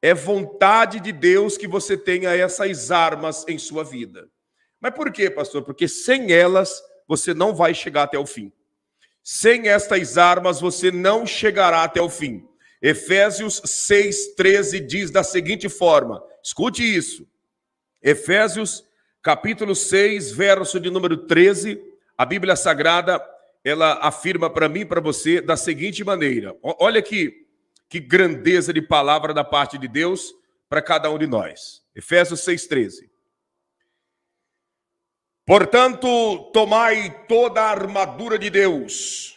É vontade de Deus que você tenha essas armas em sua vida. Mas por quê, pastor? Porque sem elas você não vai chegar até o fim. Sem estas armas você não chegará até o fim. Efésios 6:13 diz da seguinte forma, escute isso. Efésios capítulo 6, verso de número 13, a Bíblia Sagrada, ela afirma para mim e para você da seguinte maneira. Olha aqui, que grandeza de palavra da parte de Deus para cada um de nós. Efésios 6:13. Portanto, tomai toda a armadura de Deus,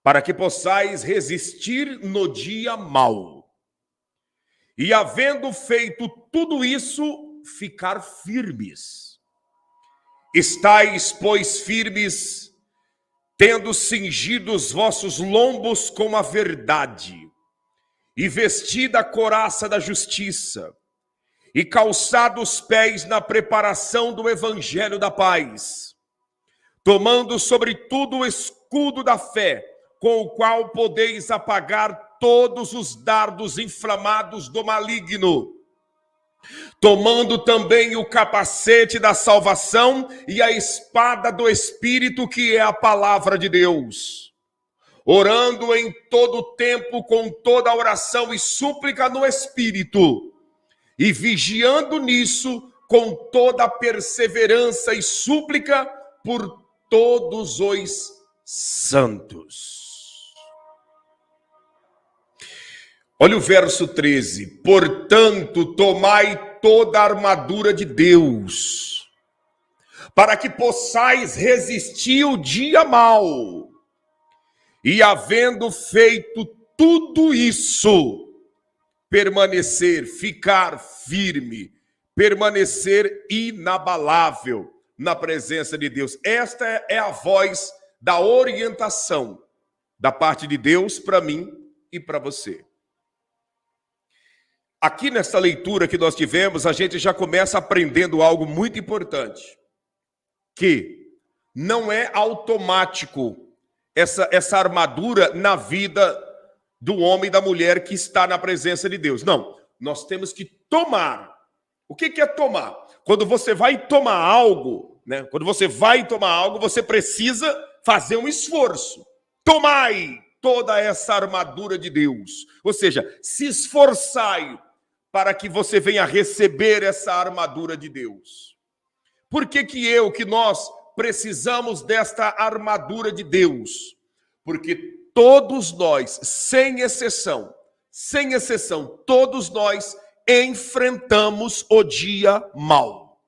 para que possais resistir no dia mau. E havendo feito tudo isso, ficar firmes. Estais, pois, firmes, tendo cingido os vossos lombos com a verdade, e vestida a couraça da justiça, e calçado os pés na preparação do evangelho da paz, tomando sobretudo o escudo da fé, com o qual podeis apagar todos os dardos inflamados do maligno, tomando também o capacete da salvação e a espada do Espírito, que é a palavra de Deus, orando em todo o tempo com toda oração e súplica no Espírito, e vigiando nisso com toda perseverança e súplica por todos os santos. Olha o verso 13. Portanto, tomai toda a armadura de Deus, para que possais resistir o dia mau, e havendo feito tudo isso, permanecer, ficar firme, permanecer inabalável na presença de Deus. Esta é a voz da orientação da parte de Deus para mim e para você. Aqui nesta leitura que nós tivemos, a gente já começa aprendendo algo muito importante, que não é automático essa armadura na vida do homem e da mulher que está na presença de Deus. Não, nós temos que tomar. O que é tomar? Quando você vai tomar algo, né? Quando você vai tomar algo, você precisa fazer um esforço. Tomai toda essa armadura de Deus. Ou seja, se esforçai para que você venha receber essa armadura de Deus. Por que nós precisamos desta armadura de Deus? Porque todos nós, sem exceção, todos nós enfrentamos o dia mau.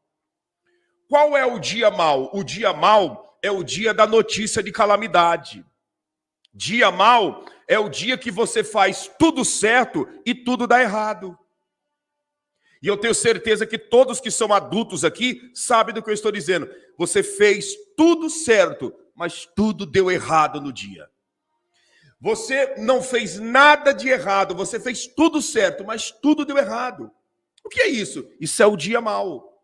Qual é o dia mau? O dia mau é o dia da notícia de calamidade. Dia mau é o dia que você faz tudo certo e tudo dá errado. E eu tenho certeza que todos que são adultos aqui sabem do que eu estou dizendo. Você fez tudo certo, mas tudo deu errado no dia. Você não fez nada de errado, você fez tudo certo, mas tudo deu errado. O que é isso? Isso é o dia mau.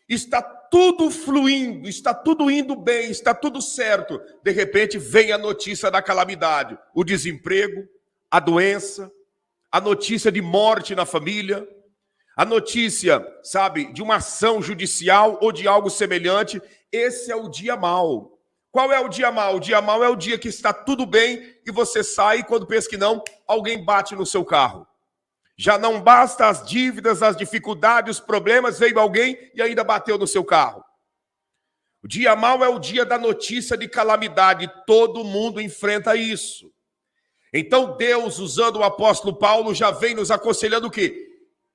Está tudo fluindo, está tudo indo bem, está tudo certo. De repente vem a notícia da calamidade, o desemprego, a doença, a notícia de morte na família, a notícia, sabe, de uma ação judicial ou de algo semelhante. Esse é o dia mau. Qual é o dia mau? O dia mau é o dia que está tudo bem e você sai e quando pensa que não, alguém bate no seu carro. Já não basta as dívidas, as dificuldades, os problemas, veio alguém e ainda bateu no seu carro. O dia mau é o dia da notícia de calamidade. Todo mundo enfrenta isso. Então Deus, usando o apóstolo Paulo, já vem nos aconselhando o quê?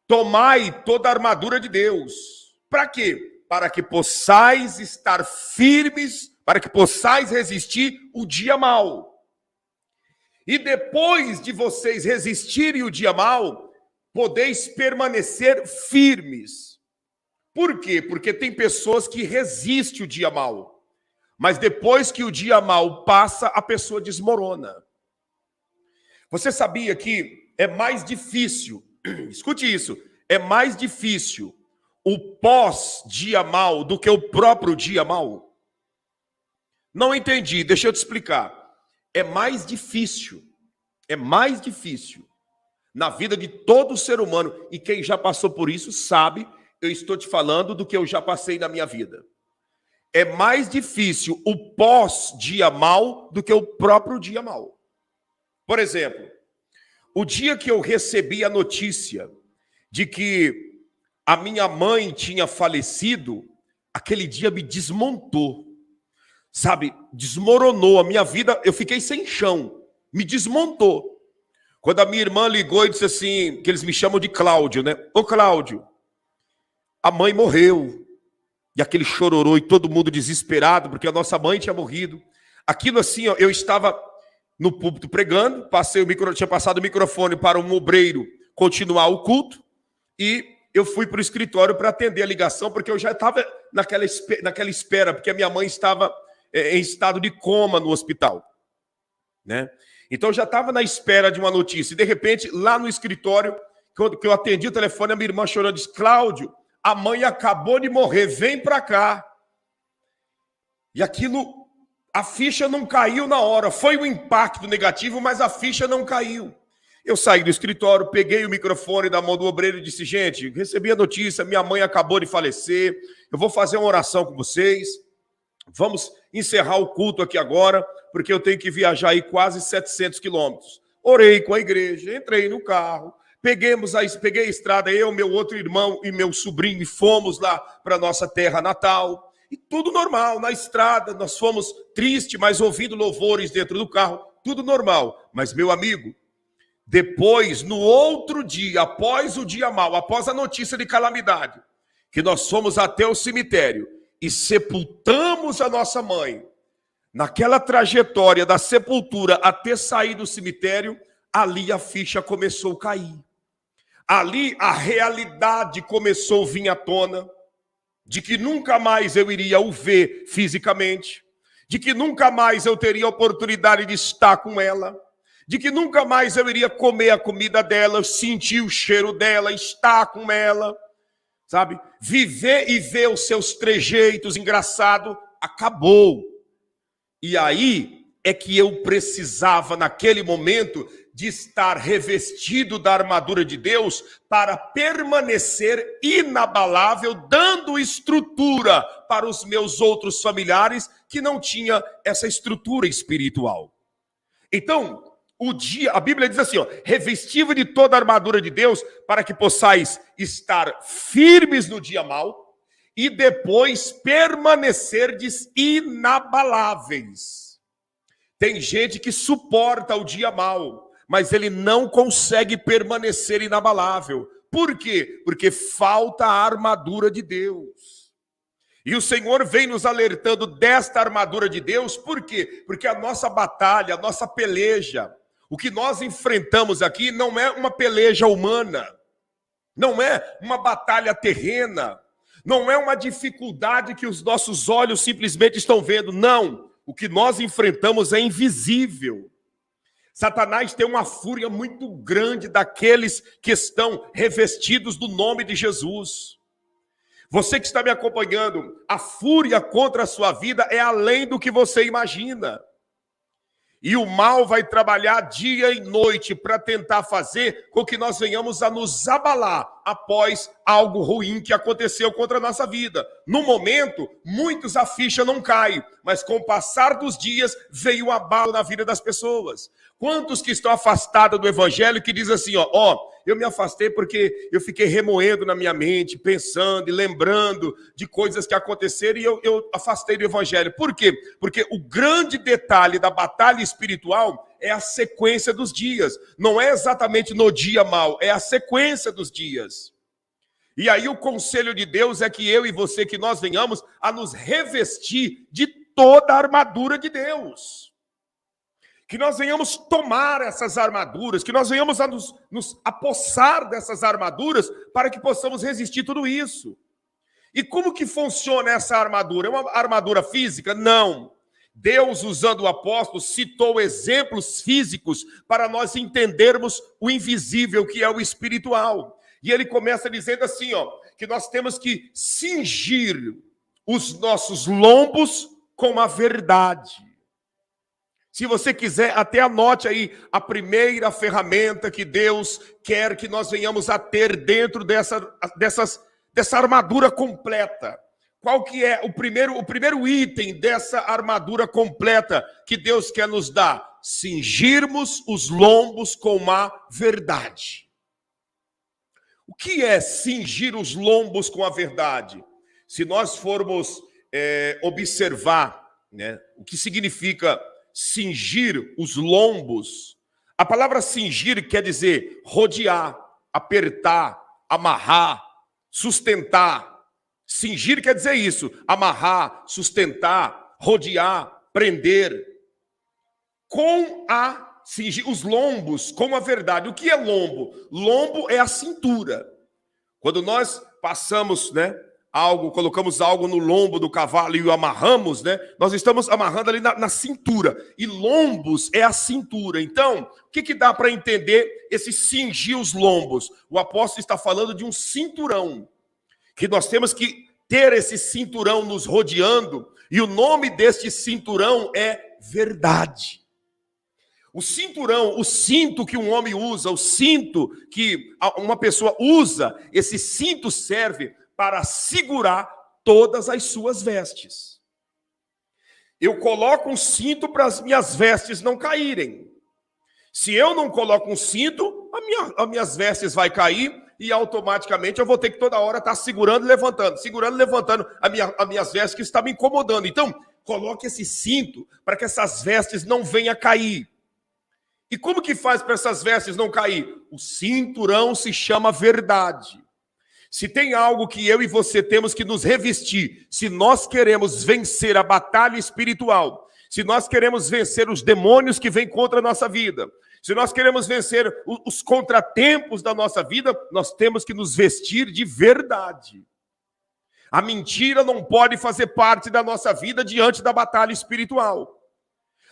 Tomai toda a armadura de Deus. Para quê? Para que possais estar firmes, para que possais resistir o dia mau. E depois de vocês resistirem o dia mau, podeis permanecer firmes. Por quê? Porque tem pessoas que resistem o dia mau. Mas depois que o dia mau passa, a pessoa desmorona. Você sabia que é mais difícil, escute isso, é mais difícil o pós-dia mau do que o próprio dia mau? Não entendi, deixa eu te explicar. É mais difícil na vida de todo ser humano. E quem já passou por isso sabe, eu estou te falando do que eu já passei na minha vida. É mais difícil o pós-dia mal do que o próprio dia mal. Por exemplo, o dia que eu recebi a notícia de que a minha mãe tinha falecido, aquele dia me desmontou, sabe? Desmoronou a minha vida, eu fiquei sem chão, me desmontou. Quando a minha irmã ligou e disse assim, que eles me chamam de Cláudio, né? Ô Cláudio, a mãe morreu. E aquele chororô e todo mundo desesperado, porque a nossa mãe tinha morrido. Aquilo assim, ó, eu estava no púlpito pregando, tinha passado o microfone para um obreiro continuar o culto, e eu fui para o escritório para atender a ligação, porque eu já estava naquela espera, porque a minha mãe estava em estado de coma no hospital, né? Então eu já estava na espera de uma notícia, e de repente, lá no escritório, quando eu atendi o telefone, a minha irmã chorando, disse, Cláudio, a mãe acabou de morrer, vem para cá. E aquilo, a ficha não caiu na hora. Foi um impacto negativo, mas a ficha não caiu. Eu saí do escritório, peguei o microfone da mão do obreiro e disse, gente, recebi a notícia, minha mãe acabou de falecer, eu vou fazer uma oração com vocês, vamos encerrar o culto aqui agora, porque eu tenho que viajar aí quase 700 quilômetros. Orei com a igreja, entrei no carro, peguei a estrada, eu, meu outro irmão e meu sobrinho, e fomos lá para nossa terra natal. E tudo normal, na estrada, nós fomos tristes, mas ouvindo louvores dentro do carro, tudo normal. Mas, meu amigo, depois, no outro dia, após o dia mau, após a notícia de calamidade, que nós fomos até o cemitério e sepultamos a nossa mãe, naquela trajetória da sepultura até sair do cemitério, ali a ficha começou a cair. Ali a realidade começou a vir à tona, de que nunca mais eu iria o ver fisicamente, de que nunca mais eu teria a oportunidade de estar com ela, de que nunca mais eu iria comer a comida dela, sentir o cheiro dela, estar com ela, sabe? Viver e ver os seus trejeitos engraçados, acabou. E aí é que eu precisava, naquele momento, de estar revestido da armadura de Deus para permanecer inabalável, dando estrutura para os meus outros familiares que não tinham essa estrutura espiritual. Então, a Bíblia diz assim, ó, revestido de toda a armadura de Deus para que possais estar firmes no dia mau e depois permanecerdes inabaláveis. Tem gente que suporta o dia mau, mas ele não consegue permanecer inabalável. Por quê? Porque falta a armadura de Deus. E o Senhor vem nos alertando desta armadura de Deus, por quê? Porque a nossa batalha, a nossa peleja, o que nós enfrentamos aqui não é uma peleja humana, não é uma batalha terrena, não é uma dificuldade que os nossos olhos simplesmente estão vendo, não. O que nós enfrentamos é invisível. Satanás tem uma fúria muito grande daqueles que estão revestidos do nome de Jesus. Você que está me acompanhando, a fúria contra a sua vida é além do que você imagina. E o mal vai trabalhar dia e noite para tentar fazer com que nós venhamos a nos abalar após algo ruim que aconteceu contra a nossa vida. No momento, muitos a ficha não cai, mas com o passar dos dias veio o abalo na vida das pessoas. Quantos que estão afastados do evangelho que dizem assim, eu me afastei porque eu fiquei remoendo na minha mente, pensando e lembrando de coisas que aconteceram e eu afastei do evangelho. Por quê? Porque o grande detalhe da batalha espiritual é a sequência dos dias. Não é exatamente no dia mau, é a sequência dos dias. E aí o conselho de Deus é que eu e você, que nós venhamos a nos revestir de toda a armadura de Deus. Que nós venhamos tomar essas armaduras, que nós venhamos a nos apossar dessas armaduras para que possamos resistir tudo isso. E como que funciona essa armadura? É uma armadura física? Não. Deus, usando o apóstolo, citou exemplos físicos para nós entendermos o invisível, que é o espiritual. E ele começa dizendo assim, que nós temos que cingir os nossos lombos com a verdade. Se você quiser, até anote aí a primeira ferramenta que Deus quer que nós venhamos a ter dentro dessa armadura completa. Qual que é o primeiro item dessa armadura completa que Deus quer nos dar? Cingirmos os lombos com a verdade. O que é cingir os lombos com a verdade? Se nós formos observar, né, o que significa cingir os lombos, a palavra cingir quer dizer rodear, apertar, amarrar, sustentar. Cingir quer dizer isso, amarrar, sustentar, rodear, prender. Cingir os lombos com a verdade. O que é lombo? Lombo é a cintura. Quando nós passamos, né, colocamos algo no lombo do cavalo e o amarramos, né, nós estamos amarrando ali na cintura. E lombos é a cintura. Então, o que dá para entender esse cingir os lombos? O apóstolo está falando de um cinturão, que nós temos que ter esse cinturão nos rodeando, e o nome deste cinturão é verdade. O cinturão, o cinto que um homem usa, o cinto que uma pessoa usa, esse cinto serve para segurar todas as suas vestes. Eu coloco um cinto para as minhas vestes não caírem. Se eu não coloco um cinto, as minhas vestes vai cair e automaticamente eu vou ter que toda hora estar segurando e levantando as minhas vestes que estão me incomodando. Então, coloque esse cinto para que essas vestes não venham a cair. E como que faz para essas vestes não cair? O cinturão se chama verdade. Se tem algo que eu e você temos que nos revestir, se nós queremos vencer a batalha espiritual, se nós queremos vencer os demônios que vêm contra a nossa vida, se nós queremos vencer os contratempos da nossa vida, nós temos que nos vestir de verdade. A mentira não pode fazer parte da nossa vida diante da batalha espiritual.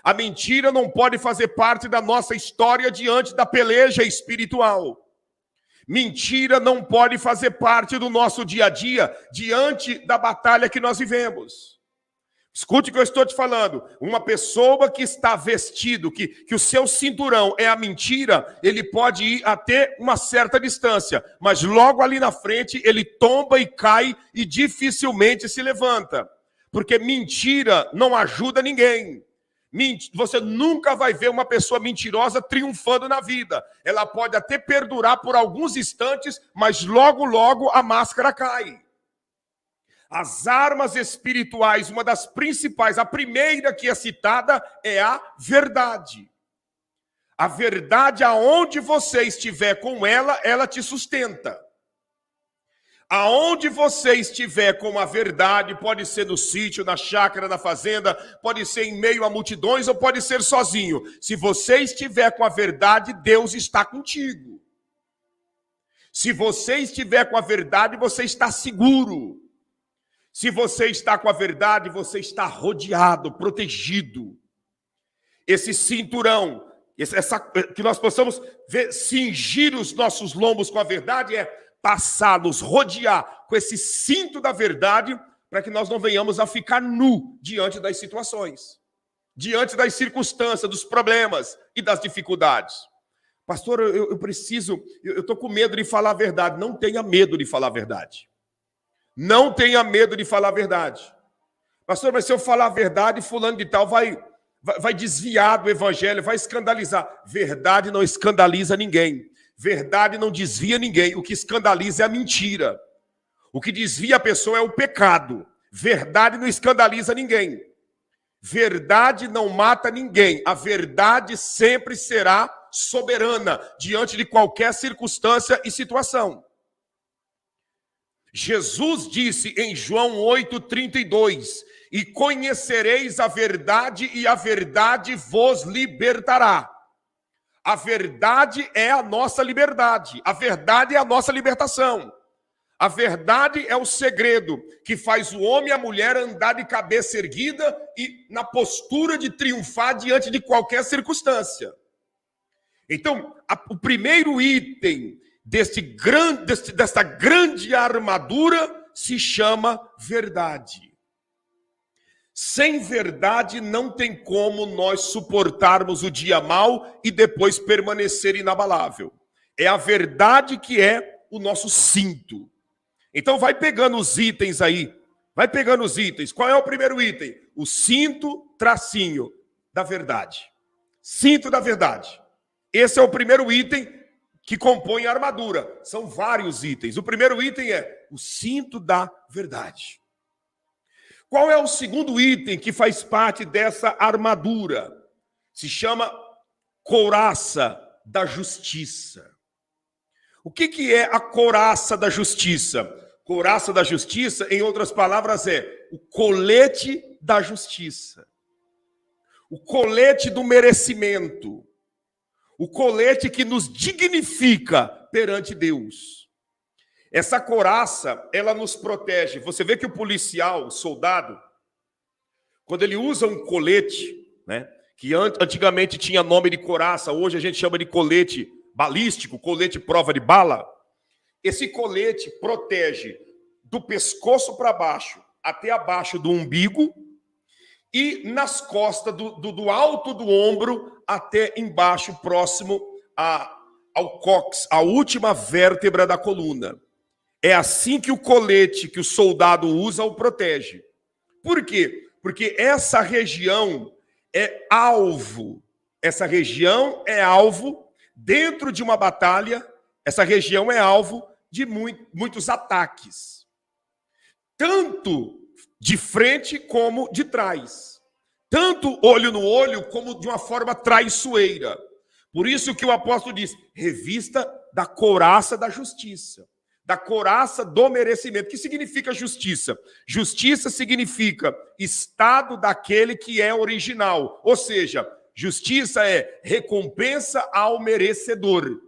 A mentira não pode fazer parte da nossa história diante da peleja espiritual. Mentira não pode fazer parte do nosso dia a dia diante da batalha que nós vivemos. Escute o que eu estou te falando. Uma pessoa que está vestido, que o seu cinturão é a mentira, ele pode ir até uma certa distância, mas logo ali na frente ele tomba e cai e dificilmente se levanta. Porque mentira não ajuda ninguém. Você nunca vai ver uma pessoa mentirosa triunfando na vida. Ela pode até perdurar por alguns instantes, mas logo, logo a máscara cai. As armas espirituais, uma das principais, a primeira que é citada é a verdade. A verdade, aonde você estiver com ela, ela te sustenta. Aonde você estiver com a verdade, pode ser no sítio, na chácara, na fazenda, pode ser em meio a multidões ou pode ser sozinho. Se você estiver com a verdade, Deus está contigo. Se você estiver com a verdade, você está seguro. Se você está com a verdade, você está rodeado, protegido. Esse cinturão, que nós possamos cingir os nossos lombos com a verdade, é passá-los, rodear com esse cinto da verdade, para que nós não venhamos a ficar nu diante das situações, diante das circunstâncias, dos problemas e das dificuldades. Pastor, eu estou com medo de falar a verdade. Não tenha medo de falar a verdade. Não tenha medo de falar a verdade. Pastor, mas se eu falar a verdade, fulano de tal vai desviar do evangelho, vai escandalizar. Verdade não escandaliza ninguém. Verdade não desvia ninguém. O que escandaliza é a mentira. O que desvia a pessoa é o pecado. Verdade não escandaliza ninguém. Verdade não mata ninguém. A verdade sempre será soberana diante de qualquer circunstância e situação. Jesus disse em João 8,32: e conhecereis a verdade, e a verdade vos libertará. A verdade é a nossa liberdade. A verdade é a nossa libertação. A verdade é o segredo que faz o homem e a mulher andar de cabeça erguida e na postura de triunfar diante de qualquer circunstância. Então, o primeiro item desta grande armadura se chama verdade. Sem verdade não tem como nós suportarmos o dia mau e depois permanecer inabalável. É a verdade que é o nosso cinto. Então vai pegando os itens aí. Vai pegando os itens. Qual é o primeiro item? O cinto, tracinho, da verdade. Cinto da verdade. Esse é o primeiro item que compõe a armadura. São vários itens. O primeiro item é o cinto da verdade. Qual é o segundo item que faz parte dessa armadura? Se chama couraça da justiça. O que é a couraça da justiça? Couraça da justiça, em outras palavras, é o colete da justiça. O colete do merecimento. O colete que nos dignifica perante Deus. Essa couraça, ela nos protege. Você vê que o policial, o soldado, quando ele usa um colete, né, que antigamente tinha nome de couraça, hoje a gente chama de colete balístico, colete prova de bala. Esse colete protege do pescoço para baixo até abaixo do umbigo e nas costas do alto do ombro até embaixo, próximo ao cóccix, a última vértebra da coluna. É assim que o colete que o soldado usa o protege. Por quê? Porque essa região é alvo. Essa região é alvo dentro de uma batalha. Essa região é alvo de muitos ataques. Tanto de frente como de trás. Tanto olho no olho como de uma forma traiçoeira. Por isso que o apóstolo diz, revista da couraça da justiça. Da couraça do merecimento. O que significa justiça? Justiça significa estado daquele que é original. Ou seja, justiça é recompensa ao merecedor.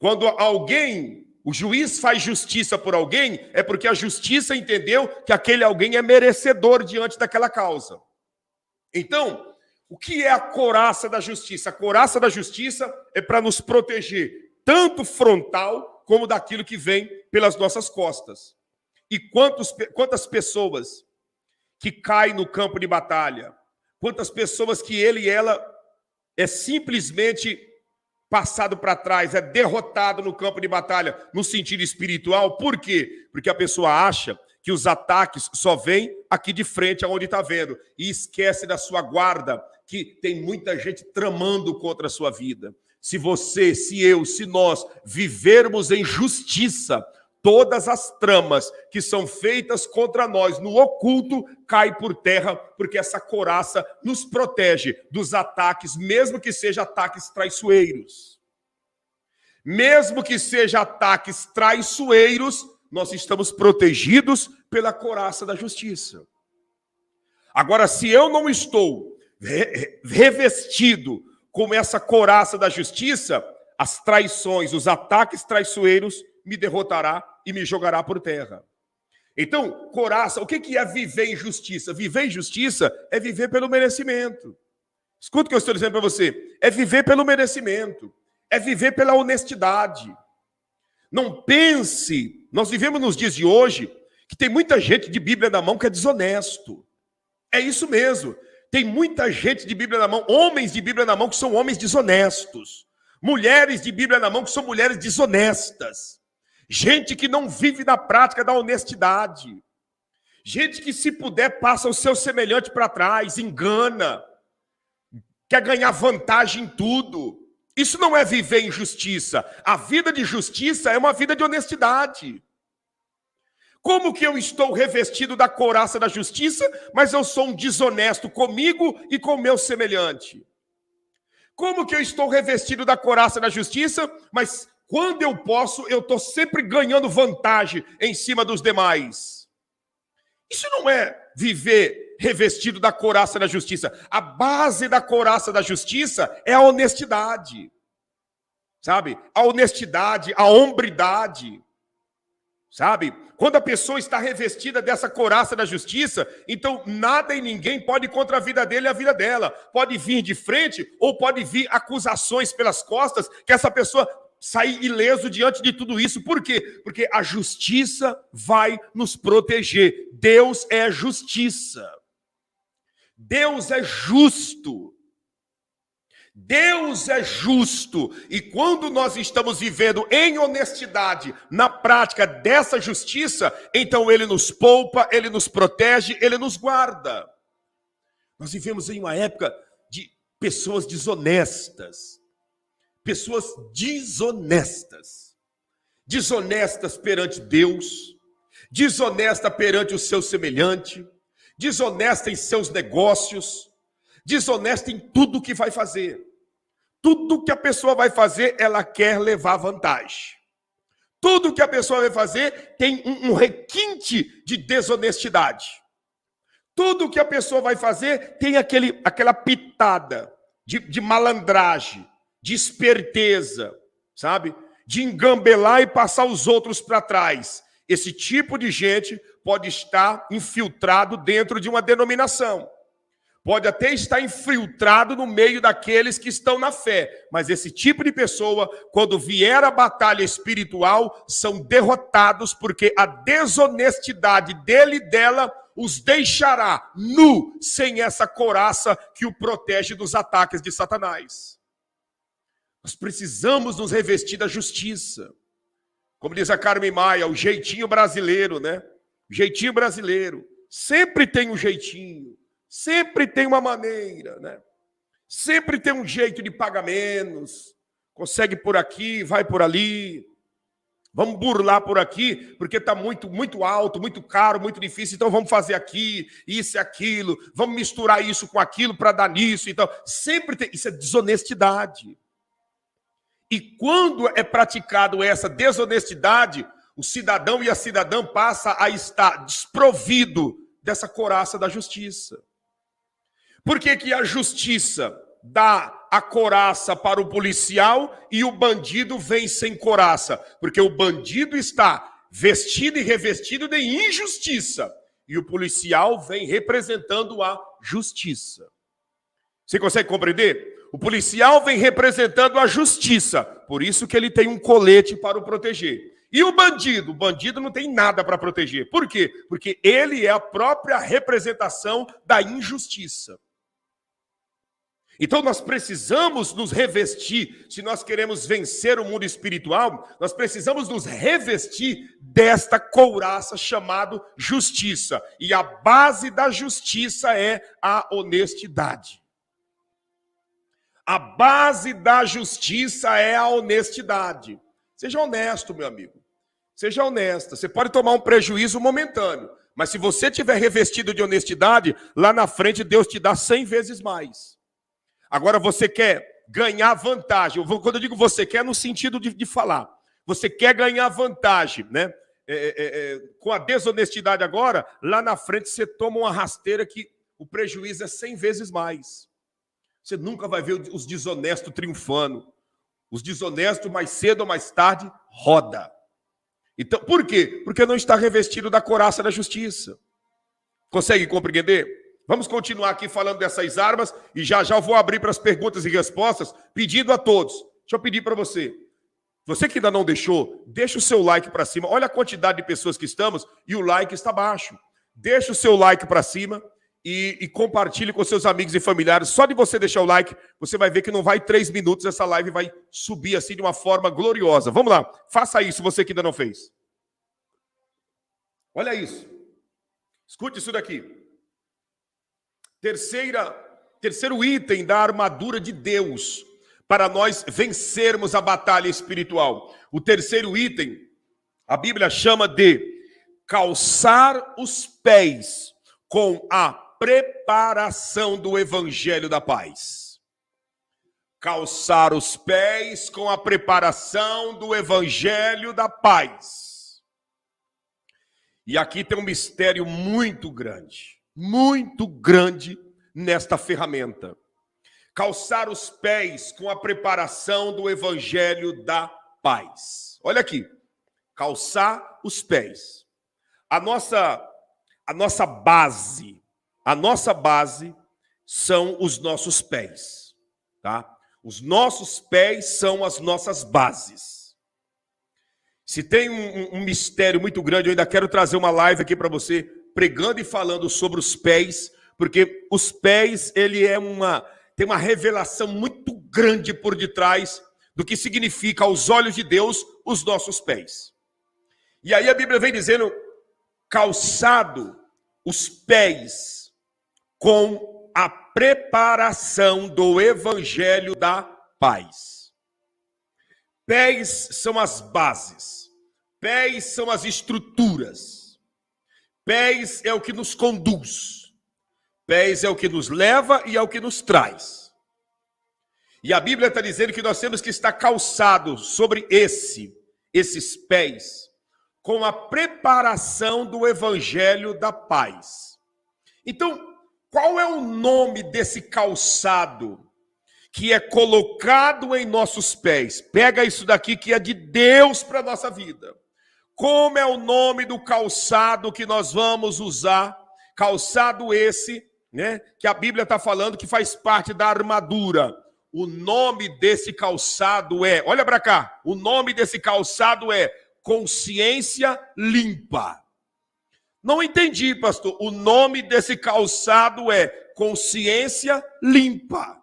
Quando o juiz faz justiça por alguém, é porque a justiça entendeu que aquele alguém é merecedor diante daquela causa. Então, o que é a couraça da justiça? A couraça da justiça é para nos proteger, tanto frontal como daquilo que vem pelas nossas costas. E quantas pessoas que caem no campo de batalha, quantas pessoas que ele e ela é simplesmente passado para trás, é derrotado no campo de batalha, no sentido espiritual. Por quê? Porque a pessoa acha que os ataques só vêm aqui de frente, aonde está vendo, e esquece da sua guarda, que tem muita gente tramando contra a sua vida. Se você, se eu, se nós vivermos em justiça, todas as tramas que são feitas contra nós no oculto caem por terra, porque essa couraça nos protege dos ataques, mesmo que sejam ataques traiçoeiros. Mesmo que sejam ataques traiçoeiros, nós estamos protegidos pela couraça da justiça. Agora, se eu não estou revestido como essa couraça da justiça, as traições, os ataques traiçoeiros me derrotará e me jogará por terra. Então, couraça, o que é viver em justiça? Viver em justiça é viver pelo merecimento. Escuta o que eu estou dizendo para você. É viver pelo merecimento. É viver pela honestidade. Não pense, nós vivemos nos dias de hoje, que tem muita gente de Bíblia na mão que é desonesto. É isso mesmo. Tem muita gente de Bíblia na mão, homens de Bíblia na mão que são homens desonestos. Mulheres de Bíblia na mão que são mulheres desonestas. Gente que não vive na prática da honestidade. Gente que, se puder, passa o seu semelhante para trás, engana. Quer ganhar vantagem em tudo. Isso não é viver em justiça. A vida de justiça é uma vida de honestidade. Como que eu estou revestido da couraça da justiça, mas eu sou um desonesto comigo e com o meu semelhante? Como que eu estou revestido da couraça da justiça, mas quando eu posso, eu estou sempre ganhando vantagem em cima dos demais? Isso não é viver revestido da couraça da justiça. A base da couraça da justiça é a honestidade. Sabe? A honestidade, a hombridade. Sabe? Quando a pessoa está revestida dessa couraça da justiça, então nada e ninguém pode ir contra a vida dele e a vida dela. Pode vir de frente ou pode vir acusações pelas costas, que essa pessoa sair ileso diante de tudo isso. Por quê? Porque a justiça vai nos proteger. Deus é justiça. Deus é justo. Deus é justo, e quando nós estamos vivendo em honestidade, na prática dessa justiça, então Ele nos poupa, Ele nos protege, Ele nos guarda. Nós vivemos em uma época de pessoas desonestas, desonestas perante Deus, desonesta perante o seu semelhante, desonesta em seus negócios, desonesta em tudo que vai fazer. Tudo que a pessoa vai fazer, ela quer levar vantagem. Tudo que a pessoa vai fazer tem um requinte de desonestidade. Tudo que a pessoa vai fazer tem aquela pitada de malandragem, de esperteza, sabe? De engambelar e passar os outros para trás. Esse tipo de gente pode estar infiltrado dentro de uma denominação. Pode até estar infiltrado no meio daqueles que estão na fé. Mas esse tipo de pessoa, quando vier a batalha espiritual, são derrotados, porque a desonestidade dele e dela os deixará nu, sem essa couraça que o protege dos ataques de Satanás. Nós precisamos nos revestir da justiça. Como diz a Carmen Maia, o jeitinho brasileiro, né? O jeitinho brasileiro. Sempre tem um jeitinho. Sempre tem uma maneira, né? Sempre tem um jeito de pagar menos. Consegue por aqui, vai por ali. Vamos burlar por aqui, porque está muito alto, muito caro, muito difícil. Então vamos fazer aqui, isso e aquilo. Vamos misturar isso com aquilo para dar nisso. Então, sempre tem. Isso é desonestidade. E quando é praticado essa desonestidade, o cidadão e a cidadã passa a estar desprovido dessa couraça da justiça. Por que a justiça dá a couraça para o policial e o bandido vem sem couraça? Porque o bandido está vestido e revestido de injustiça e o policial vem representando a justiça. Você consegue compreender? O policial vem representando a justiça, por isso que ele tem um colete para o proteger. E o bandido não tem nada para proteger. Por quê? Porque ele é a própria representação da injustiça. Então nós precisamos nos revestir, se nós queremos vencer o mundo espiritual, nós precisamos nos revestir desta couraça chamada justiça. E a base da justiça é a honestidade. A base da justiça é a honestidade. Seja honesto, meu amigo. Seja honesta. Você pode tomar um prejuízo momentâneo, mas se você tiver revestido de honestidade, lá na frente Deus te dá 100 vezes mais. Agora você quer ganhar vantagem. Quando eu digo você quer, no sentido de falar. Você quer ganhar vantagem, né? Com a desonestidade agora, lá na frente você toma uma rasteira que o prejuízo é 100 vezes mais. Você nunca vai ver os desonestos triunfando. Os desonestos, mais cedo ou mais tarde, roda. Então, por quê? Porque não está revestido da couraça da justiça. Consegue compreender? Vamos continuar aqui falando dessas armas e já eu vou abrir para as perguntas e respostas, pedindo a todos. Deixa eu pedir para você. Você que ainda não deixou, deixa o seu like para cima. Olha a quantidade de pessoas que estamos e o like está baixo. Deixa o seu like para cima e compartilhe com seus amigos e familiares. Só de você deixar o like, você vai ver que não vai 3 minutos, essa live vai subir assim de uma forma gloriosa. Vamos lá, faça isso, você que ainda não fez. Olha isso. Escute isso daqui. Terceiro item da armadura de Deus para nós vencermos a batalha espiritual. O terceiro item, a Bíblia chama de calçar os pés com a preparação do Evangelho da Paz. Calçar os pés com a preparação do Evangelho da Paz. E aqui tem um mistério muito grande nesta ferramenta. Calçar os pés com a preparação do Evangelho da Paz. Olha aqui, calçar os pés. A nossa base são os nossos pés, tá? Os nossos pés são as nossas bases. Se tem um mistério muito grande, eu ainda quero trazer uma live aqui para você, pregando e falando sobre os pés, Porque os pés, tem uma revelação muito grande por detrás do que significa aos olhos de Deus os nossos pés. E aí a Bíblia vem dizendo, calçado os pés com a preparação do evangelho da paz. Pés são as bases, pés são as estruturas, pés é o que nos conduz, pés é o que nos leva e é o que nos traz. E a Bíblia está dizendo que nós temos que estar calçados sobre esses pés com a preparação do evangelho da paz. Então, qual é o nome desse calçado que é colocado em nossos pés? Pega isso daqui que é de Deus para a nossa vida. Como é o nome do calçado que nós vamos usar? Calçado esse, né, que a Bíblia está falando que faz parte da armadura. O nome desse calçado é, olha para cá, o nome desse calçado é consciência limpa. Não entendi, pastor. O nome desse calçado é consciência limpa.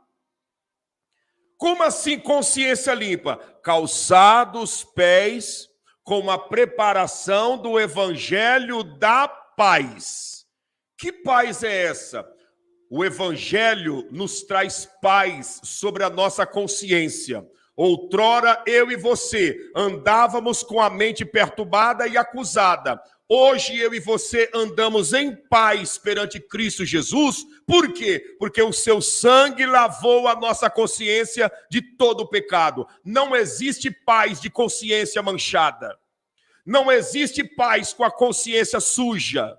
Como assim consciência limpa? Calçados pés com a preparação do evangelho da paz. Que paz é essa? O evangelho nos traz paz sobre a nossa consciência. Outrora, eu e você andávamos com a mente perturbada e acusada. Hoje, eu e você andamos em paz perante Cristo Jesus. Por quê? Porque o seu sangue lavou a nossa consciência de todo o pecado. Não existe paz de consciência manchada. Não existe paz com a consciência suja.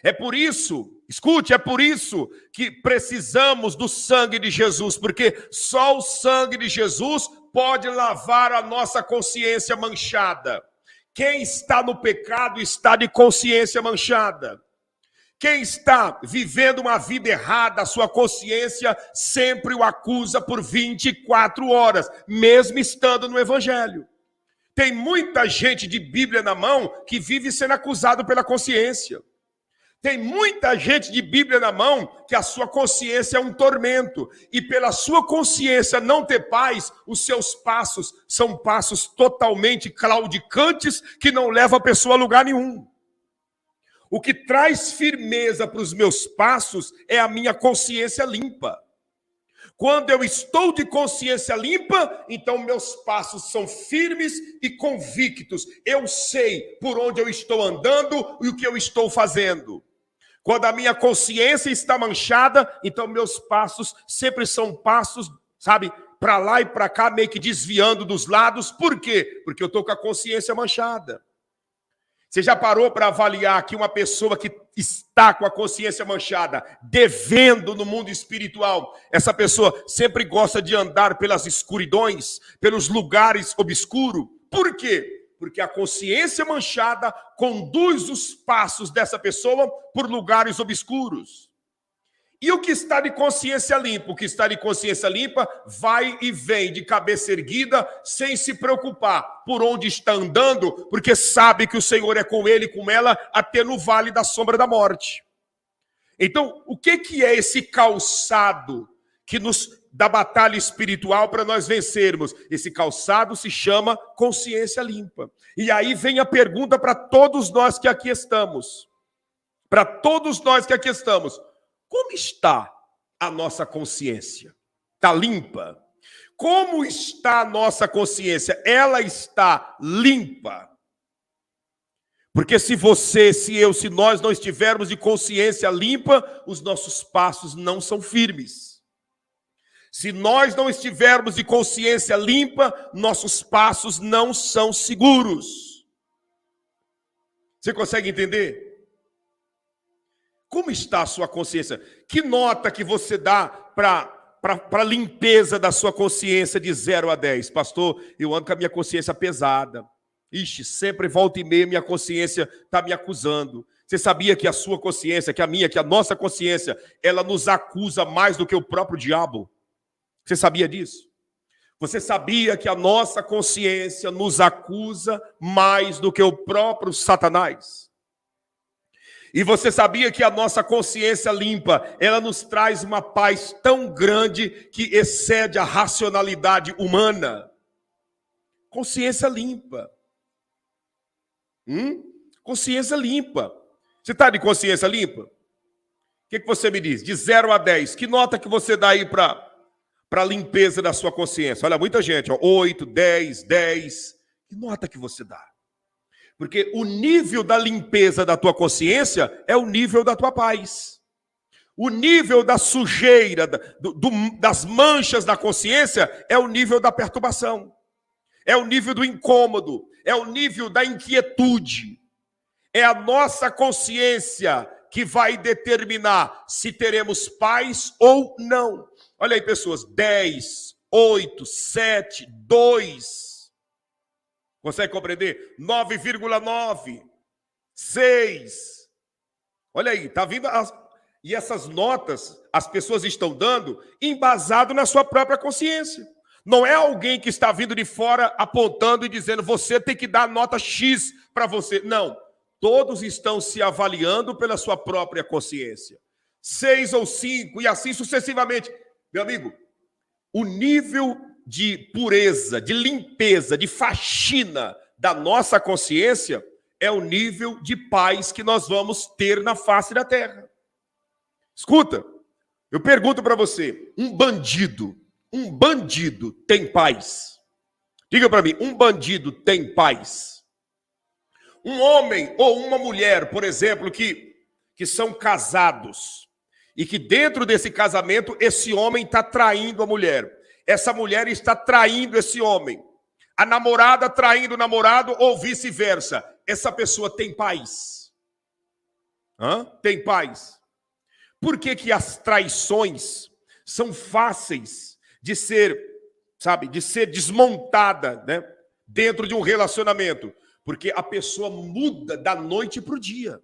É por isso, escute, é por isso que precisamos do sangue de Jesus, porque só o sangue de Jesus pode lavar a nossa consciência manchada. Quem está no pecado está de consciência manchada. Quem está vivendo uma vida errada, a sua consciência sempre o acusa por 24 horas, mesmo estando no evangelho. Tem muita gente de Bíblia na mão que vive sendo acusado pela consciência. Tem muita gente de Bíblia na mão que a sua consciência é um tormento. E pela sua consciência não ter paz, os seus passos são passos totalmente claudicantes que não levam a pessoa a lugar nenhum. O que traz firmeza para os meus passos é a minha consciência limpa. Quando eu estou de consciência limpa, então meus passos são firmes e convictos. Eu sei por onde eu estou andando e o que eu estou fazendo. Quando a minha consciência está manchada, então meus passos sempre são passos, sabe, para lá e para cá, meio que desviando dos lados. Por quê? Porque eu estou com a consciência manchada. Você já parou para avaliar que uma pessoa que está com a consciência manchada, devendo no mundo espiritual, essa pessoa sempre gosta de andar pelas escuridões, pelos lugares obscuros? Por quê? Porque a consciência manchada conduz os passos dessa pessoa por lugares obscuros. E o que está de consciência limpa? O que está de consciência limpa vai e vem de cabeça erguida, sem se preocupar por onde está andando, porque sabe que o Senhor é com ele e com ela até no vale da sombra da morte. Então, o que é esse calçado que nos dá batalha espiritual para nós vencermos? Esse calçado se chama consciência limpa. E aí vem a pergunta para todos nós que aqui estamos. Para todos nós que aqui estamos. Como está a nossa consciência? Está limpa? Como está a nossa consciência? Ela está limpa? Porque se você, se eu, se nós não estivermos de consciência limpa, os nossos passos não são firmes. Se nós não estivermos de consciência limpa, nossos passos não são seguros. Você consegue entender? Como está a sua consciência? Que nota que você dá para a limpeza da sua consciência de 0 a 10? Pastor, eu ando com a minha consciência pesada. Ixi, sempre volta e meia minha consciência está me acusando. Você sabia que a sua consciência, que a minha, que a nossa consciência, ela nos acusa mais do que o próprio diabo? Você sabia disso? Você sabia que a nossa consciência nos acusa mais do que o próprio Satanás? E você sabia que a nossa consciência limpa, ela nos traz uma paz tão grande que excede a racionalidade humana? Consciência limpa. Consciência limpa. Você está de consciência limpa? O que você me diz? De 0 a 10, que nota que você dá aí para a limpeza da sua consciência? Olha, muita gente, ó, 8, 10, 10. Que nota que você dá? Porque o nível da limpeza da tua consciência é o nível da tua paz. O nível da sujeira, das manchas da consciência é o nível da perturbação. É o nível do incômodo. É o nível da inquietude. É a nossa consciência que vai determinar se teremos paz ou não. Olha aí, pessoas, 10, 8, 7, 2... Consegue compreender? 9,9, 6. Olha aí, tá vindo e essas notas as pessoas estão dando embasado na sua própria consciência. Não é alguém que está vindo de fora apontando e dizendo você tem que dar nota X para você. Não, todos estão se avaliando pela sua própria consciência. 6 ou 5 e assim sucessivamente. Meu amigo, o nível de pureza, de limpeza, de faxina da nossa consciência é o nível de paz que nós vamos ter na face da terra. Escuta, eu pergunto para você, um bandido tem paz? Diga para mim, um bandido tem paz? Um homem ou uma mulher, por exemplo, que são casados e que dentro desse casamento esse homem está traindo a mulher. Essa mulher está traindo esse homem. A namorada traindo o namorado ou vice-versa. Essa pessoa tem paz? Tem paz. Por que as traições são fáceis de ser, de ser desmontada, né, dentro de um relacionamento? Porque a pessoa muda da noite para o dia.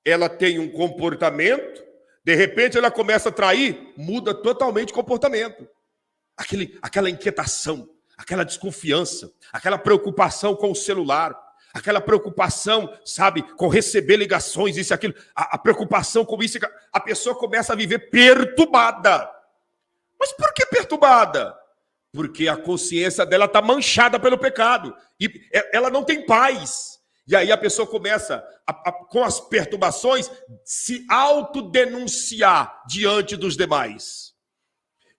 Ela tem um comportamento, de repente ela começa a trair, muda totalmente o comportamento. Aquela inquietação, aquela desconfiança, aquela preocupação com o celular, aquela preocupação, com receber ligações, isso e aquilo, a preocupação com isso, a pessoa começa a viver perturbada. Mas por que perturbada? Porque a consciência dela está manchada pelo pecado, e ela não tem paz. E aí a pessoa começa, com as perturbações, se autodenunciar diante dos demais.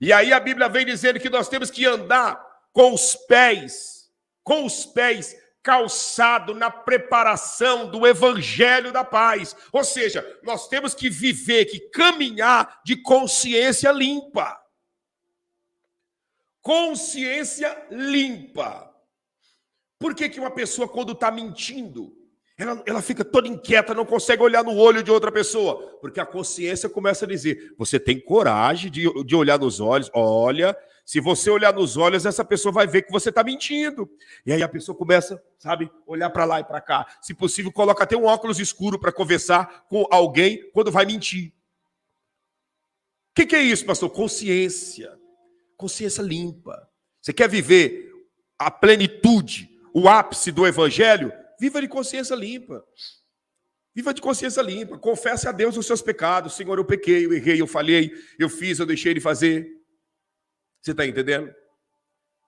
E aí a Bíblia vem dizendo que nós temos que andar com os pés calçado na preparação do evangelho da paz. Ou seja, nós temos que viver, que caminhar de consciência limpa. Consciência limpa. Por que uma pessoa, quando está mentindo, ela fica toda inquieta, não consegue olhar no olho de outra pessoa? Porque a consciência começa a dizer, você tem coragem de olhar nos olhos? Olha, se você olhar nos olhos, essa pessoa vai ver que você está mentindo. E aí a pessoa começa, olhar para lá e para cá. Se possível, coloca até um óculos escuro para conversar com alguém quando vai mentir. O que é isso, pastor? Consciência. Consciência limpa. Você quer viver a plenitude, o ápice do evangelho? Viva de consciência limpa. Viva de consciência limpa. Confesse a Deus os seus pecados. Senhor, eu pequei, eu errei, eu falhei, eu fiz, eu deixei de fazer. Você está entendendo?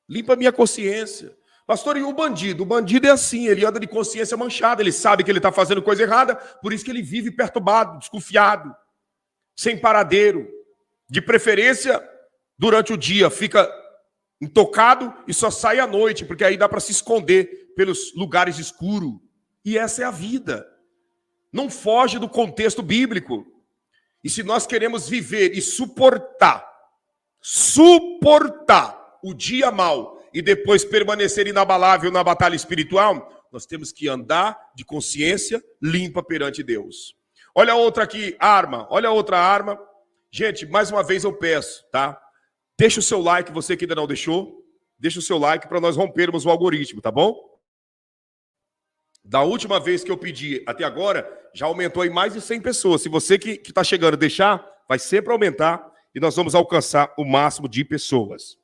Limpa a minha consciência. Pastor, e o bandido? O bandido é assim, ele anda de consciência manchada, ele sabe que ele está fazendo coisa errada, por isso que ele vive perturbado, desconfiado, sem paradeiro. De preferência, durante o dia, fica intocado e só sai à noite, porque aí dá para se esconder pelos lugares escuros. E essa é a vida. Não foge do contexto bíblico. E se nós queremos viver e suportar o dia mau e depois permanecer inabalável na batalha espiritual, nós temos que andar de consciência limpa perante Deus. Olha outra aqui, arma. Olha outra arma. Gente, mais uma vez eu peço, tá? Deixa o seu like, você que ainda não deixou. Deixa o seu like para nós rompermos o algoritmo, tá bom? Da última vez que eu pedi até agora, já aumentou em mais de 100 pessoas. Se você que está chegando deixar, vai sempre aumentar e nós vamos alcançar o máximo de pessoas.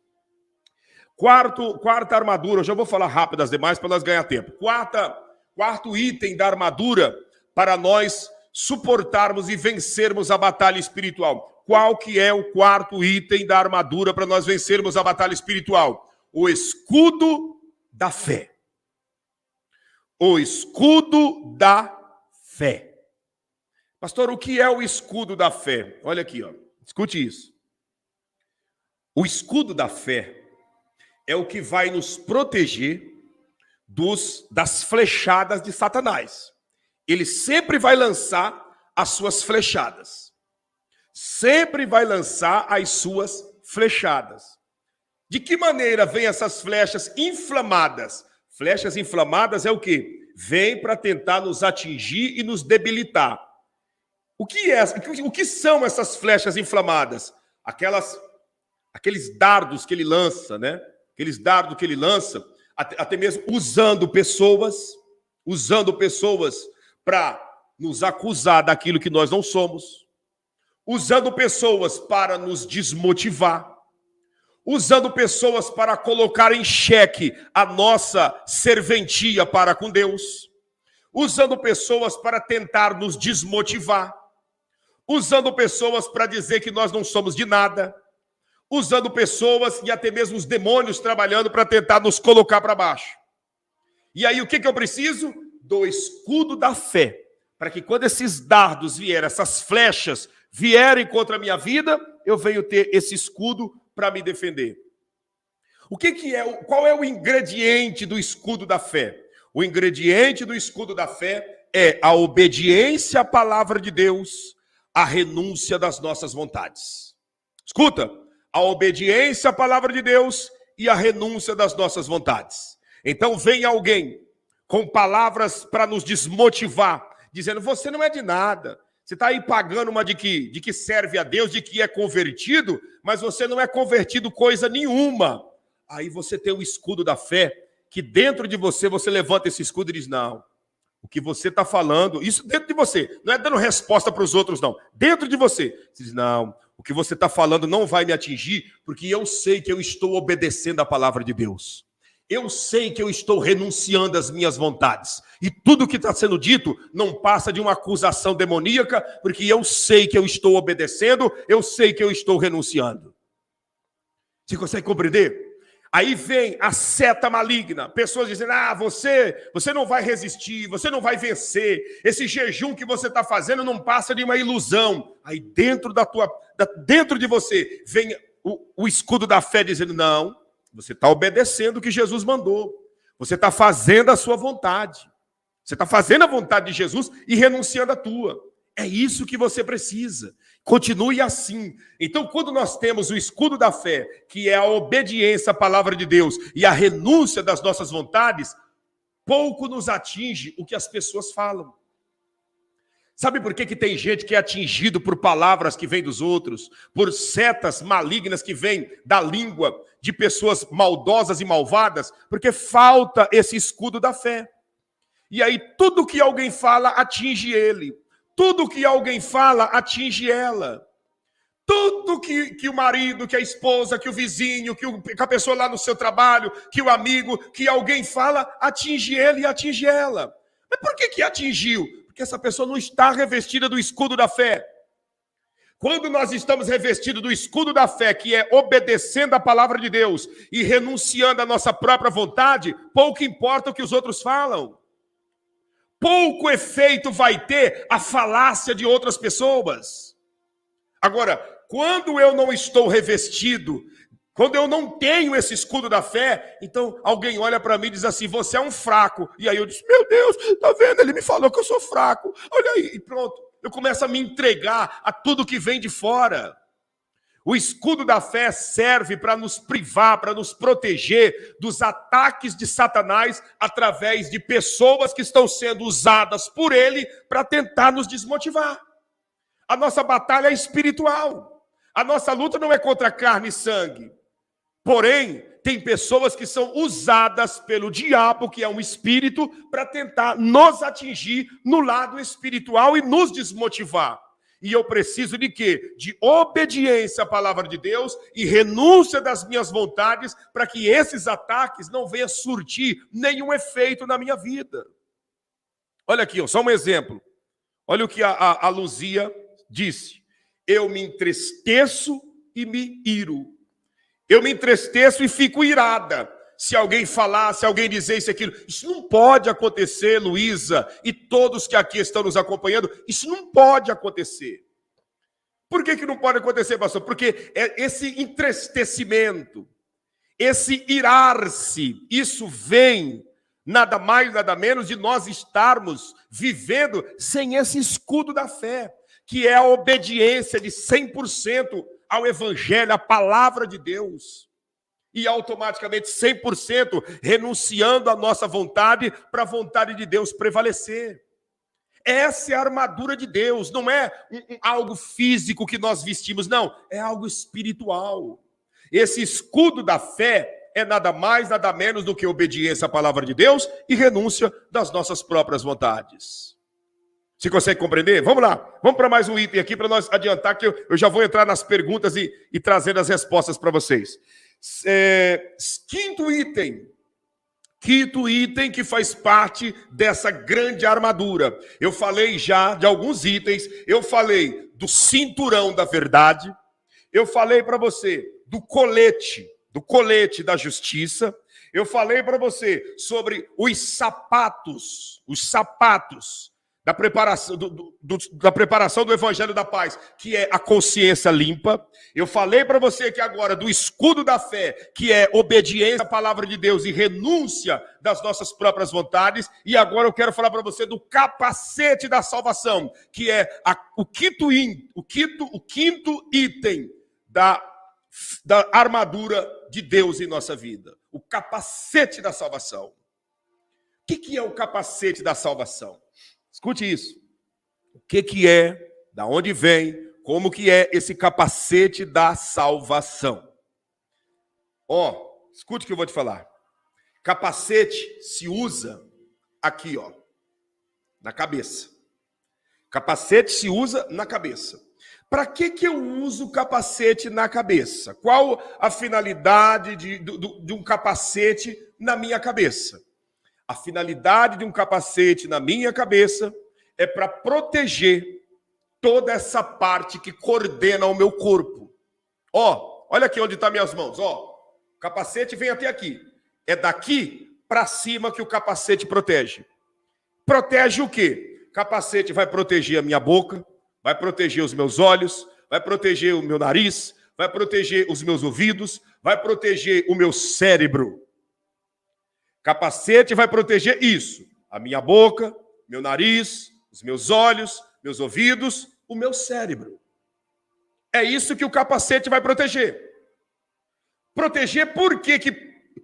Quarta armadura, eu já vou falar rápido as demais para nós ganhar tempo. Quarto item da armadura para nós suportarmos e vencermos a batalha espiritual. Qual que é o quarto item da armadura para nós vencermos a batalha espiritual? O escudo da fé. O escudo da fé. Pastor, o que é o escudo da fé? Olha aqui, ó. Escute isso. O escudo da fé é o que vai nos proteger das flechadas de Satanás. Ele sempre vai lançar as suas flechadas. Sempre vai lançar as suas flechadas. De que maneira vêm essas flechas inflamadas? Flechas inflamadas é o quê? Vem para tentar nos atingir e nos debilitar. O que são essas flechas inflamadas? Aqueles dardos que ele lança, né? Aqueles dardos que ele lança, até mesmo usando pessoas para nos acusar daquilo que nós não somos, usando pessoas para nos desmotivar, usando pessoas para colocar em xeque a nossa serventia para com Deus, usando pessoas para tentar nos desmotivar, usando pessoas para dizer que nós não somos de nada, usando pessoas e até mesmo os demônios trabalhando para tentar nos colocar para baixo. E aí o que eu preciso? Do escudo da fé, para que quando esses dardos vierem, essas flechas vierem contra a minha vida, eu venho ter esse escudo para me defender. Qual é o ingrediente do escudo da fé? O ingrediente do escudo da fé é a obediência à palavra de Deus, a renúncia das nossas vontades. Escuta, a obediência à palavra de Deus e a renúncia das nossas vontades. Então vem alguém com palavras para nos desmotivar, dizendo, você não é de nada, você está aí pagando uma de que serve a Deus, de que é convertido, mas você não é convertido coisa nenhuma. Aí você tem o escudo da fé, que dentro de você levanta esse escudo e diz, não, o que você está falando, isso dentro de você, não é dando resposta para os outros não, dentro de você diz, não, o que você está falando não vai me atingir, porque eu sei que eu estou obedecendo a palavra de Deus. Eu sei que eu estou renunciando às minhas vontades. E tudo que está sendo dito não passa de uma acusação demoníaca, porque eu sei que eu estou obedecendo, eu sei que eu estou renunciando. Você consegue compreender? Aí vem a seta maligna, pessoas dizendo, você não vai resistir, você não vai vencer, esse jejum que você está fazendo não passa de uma ilusão. Aí dentro de você vem o escudo da fé dizendo, não, você está obedecendo o que Jesus mandou, você está fazendo a sua vontade, você está fazendo a vontade de Jesus e renunciando à tua. É isso que você precisa. Continue assim. Então, quando nós temos o escudo da fé, que é a obediência à palavra de Deus e a renúncia das nossas vontades, pouco nos atinge o que as pessoas falam. Sabe por que tem gente que é atingido por palavras que vêm dos outros, por setas malignas que vêm da língua de pessoas maldosas e malvadas? Porque falta esse escudo da fé. E aí tudo que alguém fala atinge ele. Tudo que alguém fala atinge ela. Tudo que o marido, que a esposa, que o vizinho, que a pessoa lá no seu trabalho, que o amigo, que alguém fala, atinge ele e atinge ela. Mas por que atingiu? Porque essa pessoa não está revestida do escudo da fé. Quando nós estamos revestidos do escudo da fé, que é obedecendo a palavra de Deus e renunciando à nossa própria vontade, pouco importa o que os outros falam. Pouco efeito vai ter a falácia de outras pessoas. Agora, quando eu não estou revestido, quando eu não tenho esse escudo da fé, então alguém olha para mim e diz assim, você é um fraco. E aí eu disse, meu Deus, tá vendo? Ele me falou que eu sou fraco. Olha aí, e pronto. Eu começo a me entregar a tudo que vem de fora. O escudo da fé serve para nos privar, para nos proteger dos ataques de Satanás através de pessoas que estão sendo usadas por ele para tentar nos desmotivar. A nossa batalha é espiritual. A nossa luta não é contra carne e sangue. Porém, tem pessoas que são usadas pelo diabo, que é um espírito, para tentar nos atingir no lado espiritual e nos desmotivar. E eu preciso de quê? De obediência à palavra de Deus e renúncia das minhas vontades para que esses ataques não venham surtir nenhum efeito na minha vida. Olha aqui, só um exemplo. Olha o que a Luzia disse. Eu me entristeço e me iro. Eu me entristeço e fico irada. Se alguém falar, se alguém dizer isso e aquilo. Isso não pode acontecer, Luísa, e todos que aqui estão nos acompanhando. Isso não pode acontecer. Por que não pode acontecer, pastor? Porque esse entristecimento, esse irar-se, isso vem nada mais, nada menos de nós estarmos vivendo sem esse escudo da fé, que é a obediência de 100% ao Evangelho, à palavra de Deus. E automaticamente 100% renunciando à nossa vontade para a vontade de Deus prevalecer. Essa é a armadura de Deus, não é algo físico que nós vestimos, não, é algo espiritual. Esse escudo da fé é nada mais, nada menos do que obediência à palavra de Deus e renúncia das nossas próprias vontades. Você consegue compreender? Vamos lá, vamos para mais um item aqui para nós adiantar que eu já vou entrar nas perguntas e trazendo as respostas para vocês. Quinto item que faz parte dessa grande armadura. Eu falei já de alguns itens, eu falei do cinturão da verdade, eu falei para você do colete da justiça, eu falei para você sobre os sapatos da preparação do Evangelho da Paz, que é a consciência limpa. Eu falei para você aqui agora do escudo da fé, que é obediência à palavra de Deus e renúncia das nossas próprias vontades. E agora eu quero falar para você do capacete da salvação, que é o quinto item da armadura de Deus em nossa vida. O capacete da salvação. O que é o capacete da salvação? Escute isso. O que é, da onde vem, como que é esse capacete da salvação? Escute o que eu vou te falar. Capacete se usa aqui, na cabeça. Capacete se usa na cabeça. Para que eu uso o capacete na cabeça? Qual a finalidade de um capacete na minha cabeça? A finalidade de um capacete na minha cabeça é para proteger toda essa parte que coordena o meu corpo. Olha aqui onde estão minhas mãos. O capacete vem até aqui. É daqui para cima que o capacete protege. Protege o quê? O capacete vai proteger a minha boca, vai proteger os meus olhos, vai proteger o meu nariz, vai proteger os meus ouvidos, vai proteger o meu cérebro. Capacete vai proteger isso. A minha boca, meu nariz, os meus olhos, meus ouvidos, o meu cérebro. É isso que o capacete vai proteger. Proteger por que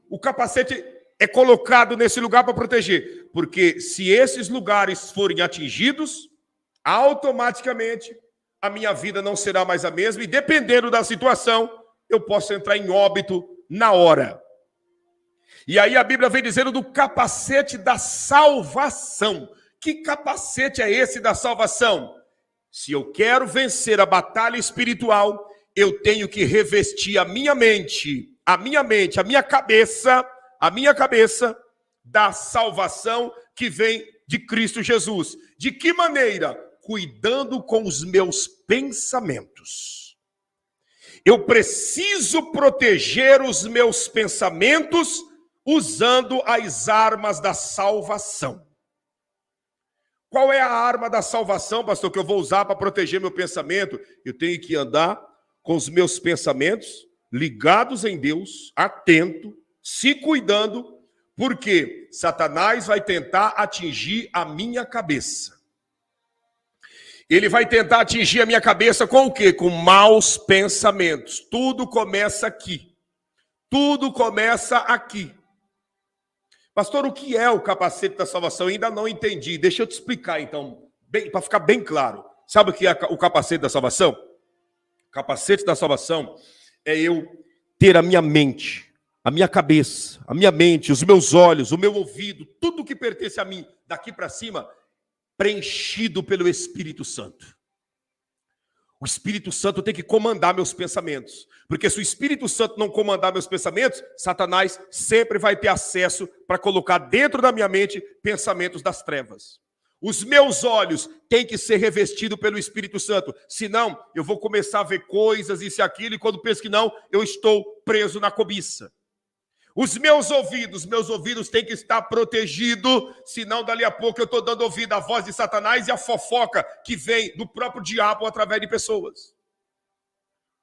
o capacete é colocado nesse lugar para proteger? Porque se esses lugares forem atingidos, automaticamente a minha vida não será mais a mesma e dependendo da situação, eu posso entrar em óbito na hora. E aí a Bíblia vem dizendo do capacete da salvação. Que capacete é esse da salvação? Se eu quero vencer a batalha espiritual, eu tenho que revestir a minha cabeça da salvação que vem de Cristo Jesus. De que maneira? Cuidando com os meus pensamentos. Eu preciso proteger os meus pensamentos usando as armas da salvação. Qual é a arma da salvação, pastor, que eu vou usar para proteger meu pensamento? Eu tenho que andar com os meus pensamentos ligados em Deus, atento, se cuidando, porque Satanás vai tentar atingir a minha cabeça. Ele vai tentar atingir a minha cabeça com o quê? Com maus pensamentos. Tudo começa aqui. Tudo começa aqui. Pastor, o que é o capacete da salvação? Eu ainda não entendi. Deixa eu te explicar, então, para ficar bem claro. Sabe o que é o capacete da salvação? O capacete da salvação é eu ter a minha mente, a minha cabeça, a minha mente, os meus olhos, o meu ouvido, tudo que pertence a mim, daqui para cima, preenchido pelo Espírito Santo. O Espírito Santo tem que comandar meus pensamentos. Porque se o Espírito Santo não comandar meus pensamentos, Satanás sempre vai ter acesso para colocar dentro da minha mente pensamentos das trevas. Os meus olhos têm que ser revestidos pelo Espírito Santo. Senão, eu vou começar a ver coisas, isso e aquilo, e quando penso que não, eu estou preso na cobiça. Os meus ouvidos têm que estar protegidos, senão dali a pouco eu estou dando ouvido à voz de Satanás e à fofoca que vem do próprio diabo através de pessoas.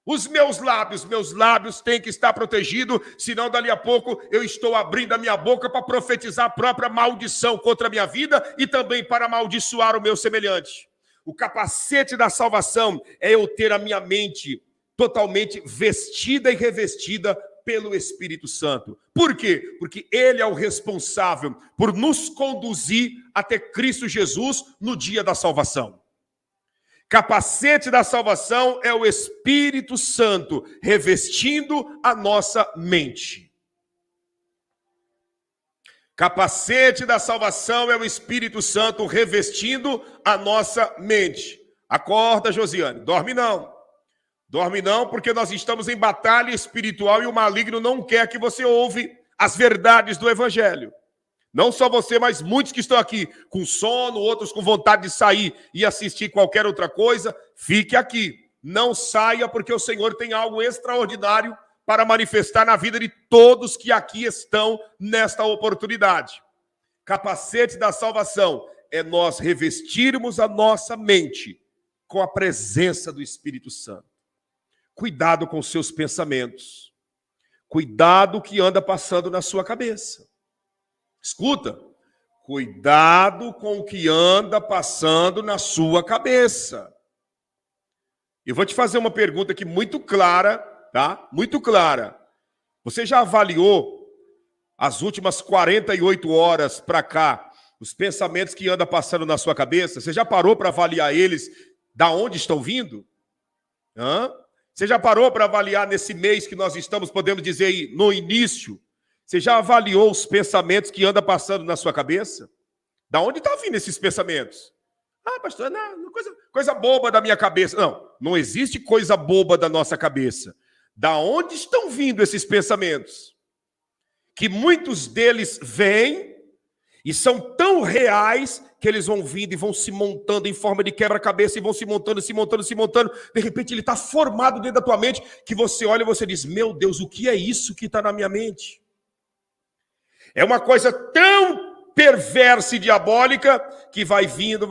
Os meus lábios têm que estar protegidos, senão dali a pouco eu estou abrindo a minha boca para profetizar a própria maldição contra a minha vida e também para amaldiçoar o meu semelhante. O capacete da salvação é eu ter a minha mente totalmente vestida e revestida pelo Espírito Santo. Por quê? Porque Ele é o responsável por nos conduzir até Cristo Jesus no dia da salvação. Capacete da salvação é o Espírito Santo revestindo a nossa mente. Capacete da salvação é o Espírito Santo revestindo a nossa mente. Acorda, Josiane. Dorme não. Dorme não, porque nós estamos em batalha espiritual e o maligno não quer que você ouve as verdades do Evangelho. Não só você, mas muitos que estão aqui com sono, outros com vontade de sair e assistir qualquer outra coisa, fique aqui. Não saia, porque o Senhor tem algo extraordinário para manifestar na vida de todos que aqui estão nesta oportunidade. Capacete da salvação é nós revestirmos a nossa mente com a presença do Espírito Santo. Cuidado com os seus pensamentos. Cuidado que anda passando na sua cabeça. Escuta, cuidado com o que anda passando na sua cabeça. Eu vou te fazer uma pergunta aqui muito clara, tá? Muito clara. Você já avaliou as últimas 48 horas para cá, os pensamentos que andam passando na sua cabeça? Você já parou para avaliar eles, da onde estão vindo? Você já parou para avaliar nesse mês que nós estamos, podemos dizer aí, no início? Você já avaliou os pensamentos que andam passando na sua cabeça? Da onde estão vindo esses pensamentos? Ah, pastor, não, coisa boba da minha cabeça. Não existe coisa boba da nossa cabeça. Da onde estão vindo esses pensamentos? Que muitos deles vêm e são tão reais que eles vão vindo e vão se montando em forma de quebra-cabeça e vão se montando. De repente ele está formado dentro da tua mente que você olha e você diz, meu Deus, o que é isso que está na minha mente? É uma coisa tão perversa e diabólica que vai vindo,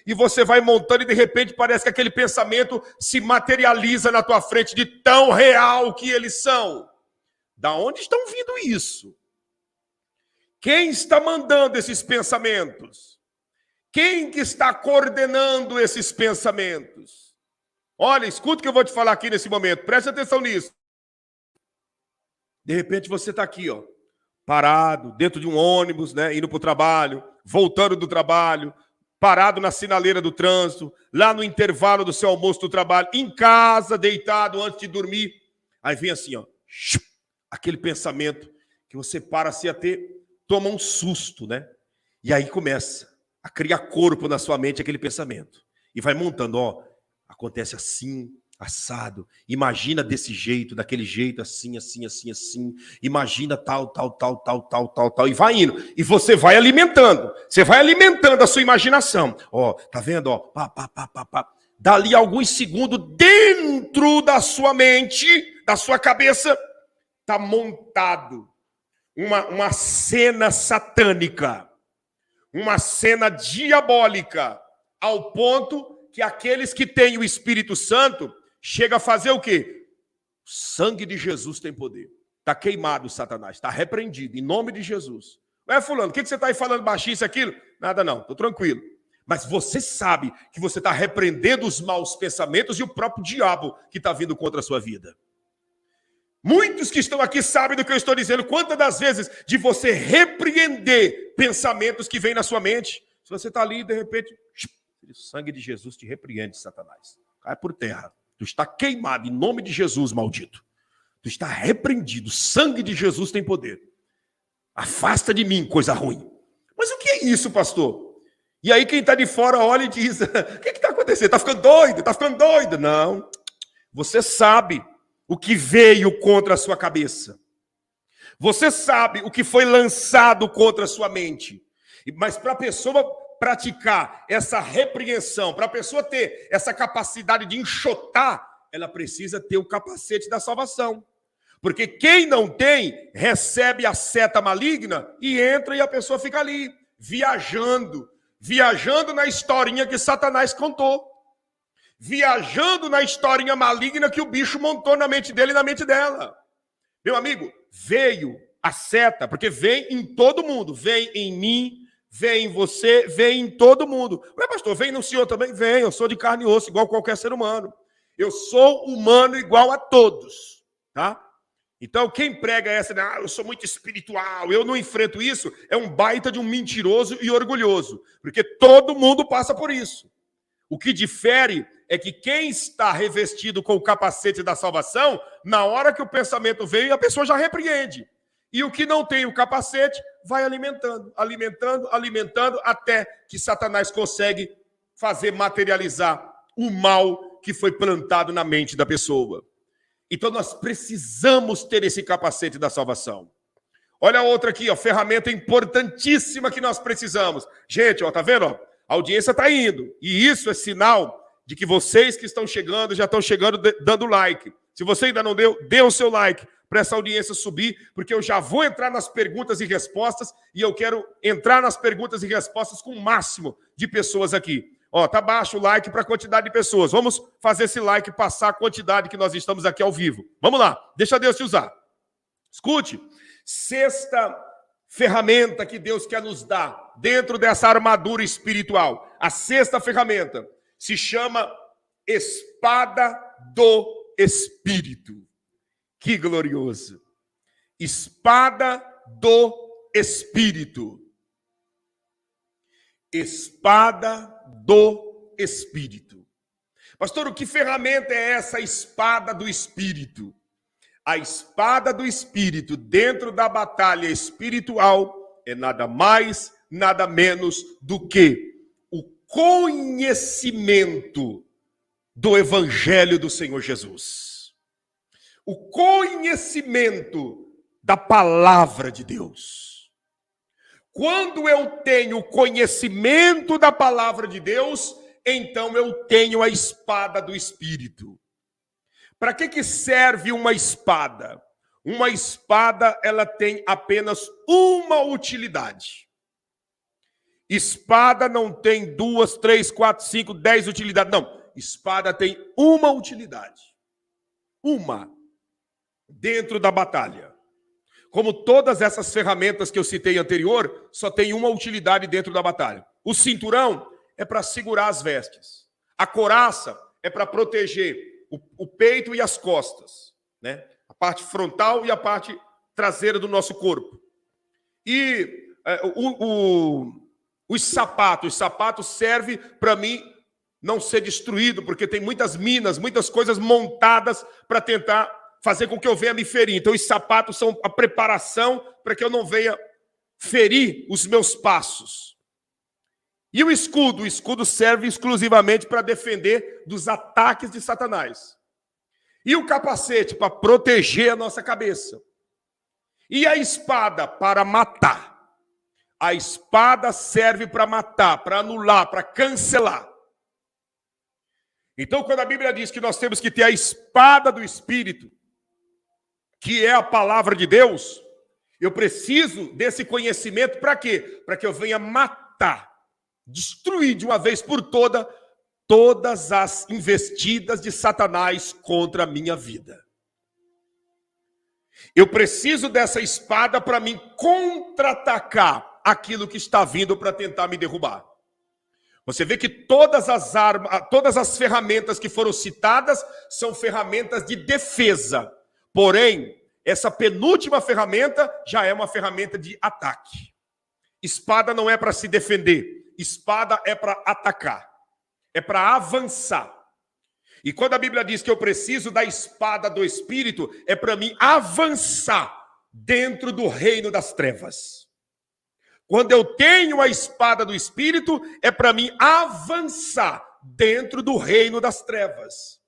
e você vai montando e de repente parece que aquele pensamento se materializa na tua frente de tão real que eles são. Da onde estão vindo isso? Quem está mandando esses pensamentos? Quem que está coordenando esses pensamentos? Olha, escuta o que eu vou te falar aqui nesse momento, preste atenção nisso. De repente você está aqui, parado, dentro de um ônibus, né, indo para o trabalho, voltando do trabalho, parado na sinaleira do trânsito, lá no intervalo do seu almoço do trabalho, em casa, deitado antes de dormir. Aí vem assim, aquele pensamento que você para se ater, toma um susto, né? E aí começa a criar corpo na sua mente aquele pensamento. E vai montando, acontece assim, assado, imagina desse jeito, daquele jeito, assim, imagina tal, e vai indo, e você vai alimentando a sua imaginação, tá vendo, pá, dali alguns segundos, dentro da sua mente, da sua cabeça, tá montado uma cena satânica, uma cena diabólica, ao ponto que aqueles que têm o Espírito Santo chega a fazer o quê? O sangue de Jesus tem poder. Está queimado, Satanás. Está repreendido, em nome de Jesus. Fulano, o que você está aí falando baixinho, isso, aquilo? Nada não, estou tranquilo. Mas você sabe que você está repreendendo os maus pensamentos e o próprio diabo que está vindo contra a sua vida. Muitos que estão aqui sabem do que eu estou dizendo. Quantas das vezes de você repreender pensamentos que vêm na sua mente? Se você está ali, de repente, o sangue de Jesus te repreende, Satanás. Cai por terra. Tu está queimado em nome de Jesus, maldito. Tu está repreendido. O sangue de Jesus tem poder. Afasta de mim, coisa ruim. Mas o que é isso, pastor? E aí quem está de fora olha e diz, o que está acontecendo? Está ficando doido? Está ficando doido? Não. Você sabe o que veio contra a sua cabeça. Você sabe o que foi lançado contra a sua mente. Mas para a pessoa praticar essa repreensão, para a pessoa ter essa capacidade de enxotar, ela precisa ter o capacete da salvação. Porque quem não tem, recebe a seta maligna e entra e a pessoa fica ali, viajando na historinha que Satanás contou. Viajando na historinha maligna que o bicho montou na mente dele e na mente dela. Meu amigo, veio a seta, porque vem em todo mundo, vem em mim, vem em você, vem em todo mundo. Ué, pastor, vem no senhor também? Vem, eu sou de carne e osso, igual qualquer ser humano. Eu sou humano igual a todos, tá? Então, quem prega essa, eu sou muito espiritual, eu não enfrento isso, é um baita de um mentiroso e orgulhoso, porque todo mundo passa por isso. O que difere é que quem está revestido com o capacete da salvação, na hora que o pensamento veio, a pessoa já repreende. E o que não tem o capacete, vai alimentando, até que Satanás consegue fazer materializar o mal que foi plantado na mente da pessoa. Então nós precisamos ter esse capacete da salvação. Olha a outra aqui, ó, ferramenta importantíssima que nós precisamos. Gente, ó, tá vendo? Ó, a audiência está indo. E isso é sinal de que vocês que estão chegando, já estão chegando dando like. Se você ainda não deu, dê o seu like para essa audiência subir, porque eu já vou entrar nas perguntas e respostas, e eu quero entrar nas perguntas e respostas com o máximo de pessoas aqui. Ó, tá baixo o like para a quantidade de pessoas. Vamos fazer esse like passar a quantidade que nós estamos aqui ao vivo. Vamos lá, deixa Deus te usar. Escute, sexta ferramenta que Deus quer nos dar dentro dessa armadura espiritual. A sexta ferramenta se chama espada do Espírito. Que glorioso! Espada do Espírito. Espada do Espírito. Pastor, o que ferramenta é essa espada do Espírito? A espada do Espírito dentro da batalha espiritual é nada mais, nada menos do que o conhecimento do Evangelho do Senhor Jesus. O conhecimento da palavra de Deus. Quando eu tenho conhecimento da palavra de Deus, então eu tenho a espada do Espírito. Para que serve uma espada? Uma espada, ela tem apenas uma utilidade. Espada não tem 2, 3, 4, 5, 10 utilidades. Não, espada tem uma utilidade. Uma. Dentro da batalha. Como todas essas ferramentas que eu citei anterior, só tem uma utilidade dentro da batalha. O cinturão é para segurar as vestes. A couraça é para proteger o peito e as costas, né? A parte frontal e a parte traseira do nosso corpo. E os sapatos servem para mim não ser destruído, porque tem muitas minas, muitas coisas montadas para tentar fazer com que eu venha me ferir. Então, os sapatos são a preparação para que eu não venha ferir os meus passos. E o escudo serve exclusivamente para defender dos ataques de Satanás. E o capacete para proteger a nossa cabeça. E a espada para matar. A espada serve para matar, para anular, para cancelar. Então, quando a Bíblia diz que nós temos que ter a espada do Espírito, que é a palavra de Deus, eu preciso desse conhecimento para quê? Para que eu venha matar, destruir de uma vez por todas as investidas de Satanás contra a minha vida. Eu preciso dessa espada para mim contra-atacar aquilo que está vindo para tentar me derrubar. Você vê que todas as ferramentas que foram citadas são ferramentas de defesa. Porém, essa penúltima ferramenta já é uma ferramenta de ataque. Espada não é para se defender. Espada é para atacar. É para avançar. E quando a Bíblia diz que eu preciso da espada do Espírito, é para mim avançar dentro do reino das trevas. Quando eu tenho a espada do Espírito, é para mim avançar dentro do reino das trevas.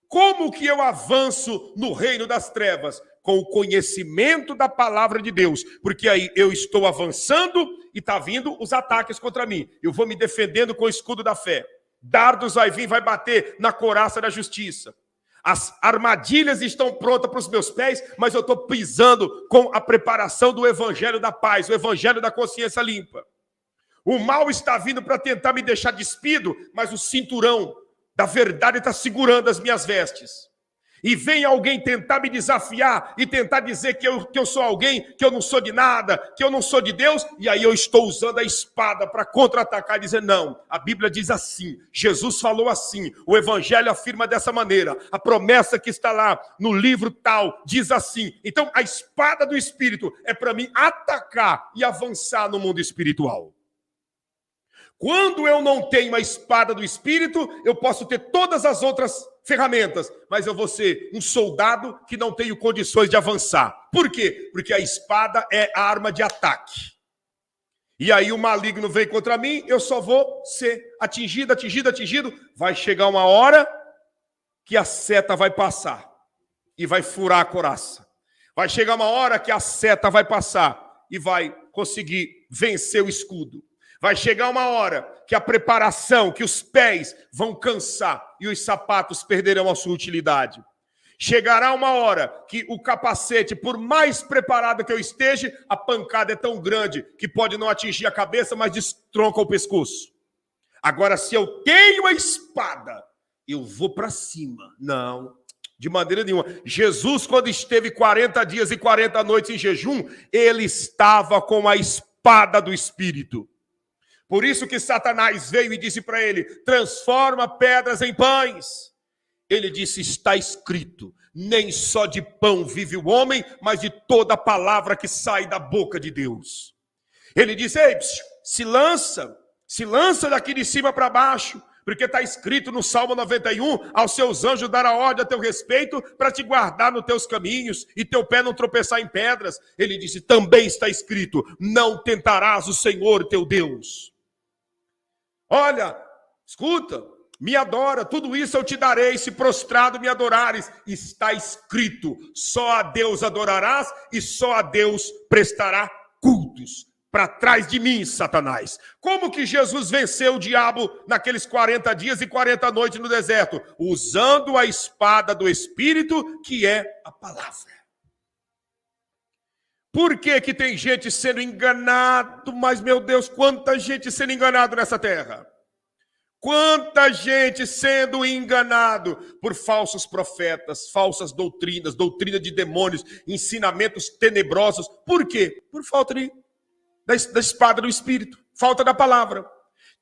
Como que eu avanço no reino das trevas? com o conhecimento da palavra de Deus, porque aí eu estou avançando e está vindo os ataques contra mim. Eu vou me defendendo com o escudo da fé. Dardos vai vir, vai bater na couraça da justiça. As armadilhas estão prontas para os meus pés, mas eu estou pisando com a preparação do evangelho da paz, o evangelho da consciência limpa. O mal está vindo para tentar me deixar despido, mas o cinturão da verdade está segurando as minhas vestes. E vem alguém tentar me desafiar e tentar dizer que eu sou alguém, que eu não sou de nada, que eu não sou de Deus, e aí eu estou usando a espada para contra-atacar e dizer, não, a Bíblia diz assim, Jesus falou assim, o Evangelho afirma dessa maneira, a promessa que está lá no livro tal diz assim. Então a espada do Espírito é para mim atacar e avançar no mundo espiritual. Quando eu não tenho a espada do Espírito, eu posso ter todas as outras ferramentas, mas eu vou ser um soldado que não tenho condições de avançar. Por quê? Porque a espada é a arma de ataque. E aí o maligno vem contra mim, eu só vou ser atingido. Vai chegar uma hora que a seta vai passar e vai furar a couraça. Vai chegar uma hora que a seta vai passar e vai conseguir vencer o escudo. Vai chegar uma hora que a preparação, que os pés vão cansar e os sapatos perderão a sua utilidade. Chegará uma hora que o capacete, por mais preparado que eu esteja, a pancada é tão grande que pode não atingir a cabeça, mas destronca o pescoço. Agora, se eu tenho a espada, eu vou para cima. Não, de maneira nenhuma. Jesus, quando esteve 40 dias e 40 noites em jejum, ele estava com a espada do Espírito. Por isso que Satanás veio e disse para ele, transforma pedras em pães. Ele disse, está escrito, nem só de pão vive o homem, mas de toda a palavra que sai da boca de Deus. Ele disse, ei, se lança daqui de cima para baixo, porque está escrito no Salmo 91, aos seus anjos dará ordem a teu respeito para te guardar nos teus caminhos e teu pé não tropeçar em pedras. Ele disse, também está escrito, não tentarás o Senhor teu Deus. Olha, escuta, me adora, tudo isso eu te darei, se prostrado me adorares. Está escrito, só a Deus adorarás e só a Deus prestará cultos. Para trás de mim, Satanás. Como que Jesus venceu o diabo naqueles 40 dias e 40 noites no deserto? Usando a espada do Espírito, que é a palavra. Por que que tem gente sendo enganado? Mas, meu Deus, quanta gente sendo enganado nessa terra. Quanta gente sendo enganado por falsos profetas, falsas doutrinas, doutrina de demônios, ensinamentos tenebrosos. Por quê? Por falta da espada do Espírito, falta da palavra.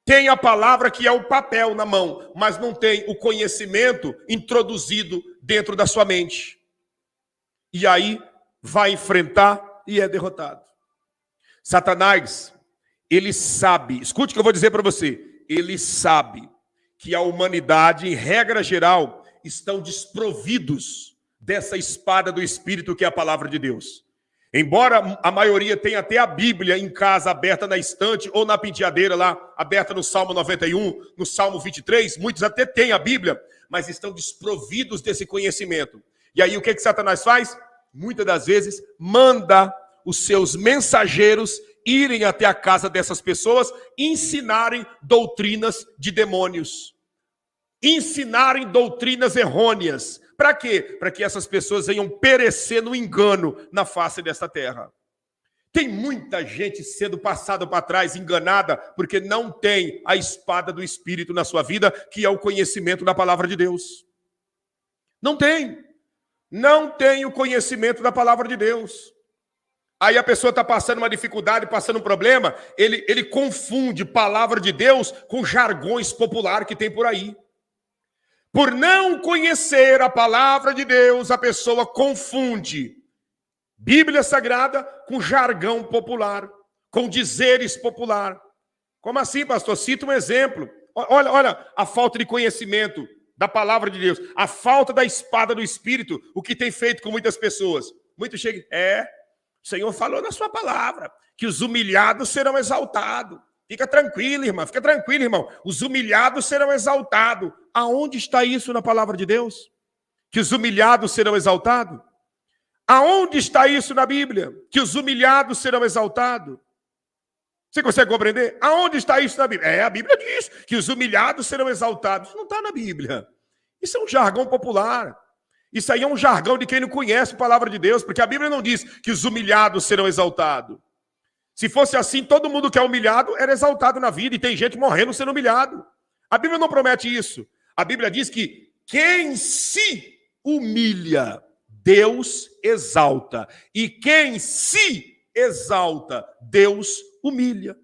Tem a palavra que é o papel na mão, mas não tem o conhecimento introduzido dentro da sua mente. E aí vai enfrentar e é derrotado. Satanás, ele sabe, escute o que eu vou dizer para você, ele sabe que a humanidade, em regra geral, estão desprovidos dessa espada do Espírito que é a palavra de Deus. Embora a maioria tenha até a Bíblia em casa aberta na estante ou na penteadeira lá, aberta no Salmo 91, no Salmo 23, muitos até têm a Bíblia, mas estão desprovidos desse conhecimento. E aí o que Satanás faz? Muitas das vezes manda os seus mensageiros irem até a casa dessas pessoas, ensinarem doutrinas de demônios, ensinarem doutrinas errôneas. Para quê? Para que essas pessoas venham perecer no engano na face desta terra. Tem muita gente sendo passada para trás, enganada, porque não tem a espada do Espírito na sua vida, que é o conhecimento da palavra de Deus. Não tem. Não tem o conhecimento da palavra de Deus. Aí a pessoa está passando uma dificuldade, passando um problema, ele confunde palavra de Deus com jargões populares que tem por aí. Por não conhecer a palavra de Deus, a pessoa confunde Bíblia Sagrada com jargão popular, com dizeres popular. Como assim, pastor? Cita um exemplo. Olha a falta de conhecimento da palavra de Deus, a falta da espada do Espírito, o que tem feito com muitas pessoas. Muitos chegam, o Senhor falou na sua palavra, que os humilhados serão exaltados. Fica tranquilo, irmão. Os humilhados serão exaltados. Aonde está isso na palavra de Deus? Que os humilhados serão exaltados? Aonde está isso na Bíblia? Que os humilhados serão exaltados. Você consegue compreender? Aonde está isso na Bíblia? A Bíblia diz que os humilhados serão exaltados. Não está na Bíblia. Isso é um jargão popular. Isso aí é um jargão de quem não conhece a palavra de Deus, porque a Bíblia não diz que os humilhados serão exaltados. Se fosse assim, todo mundo que é humilhado era exaltado na vida, e tem gente morrendo sendo humilhado. A Bíblia não promete isso. A Bíblia diz que quem se humilha, Deus exalta. E quem se exalta, Deus humilha.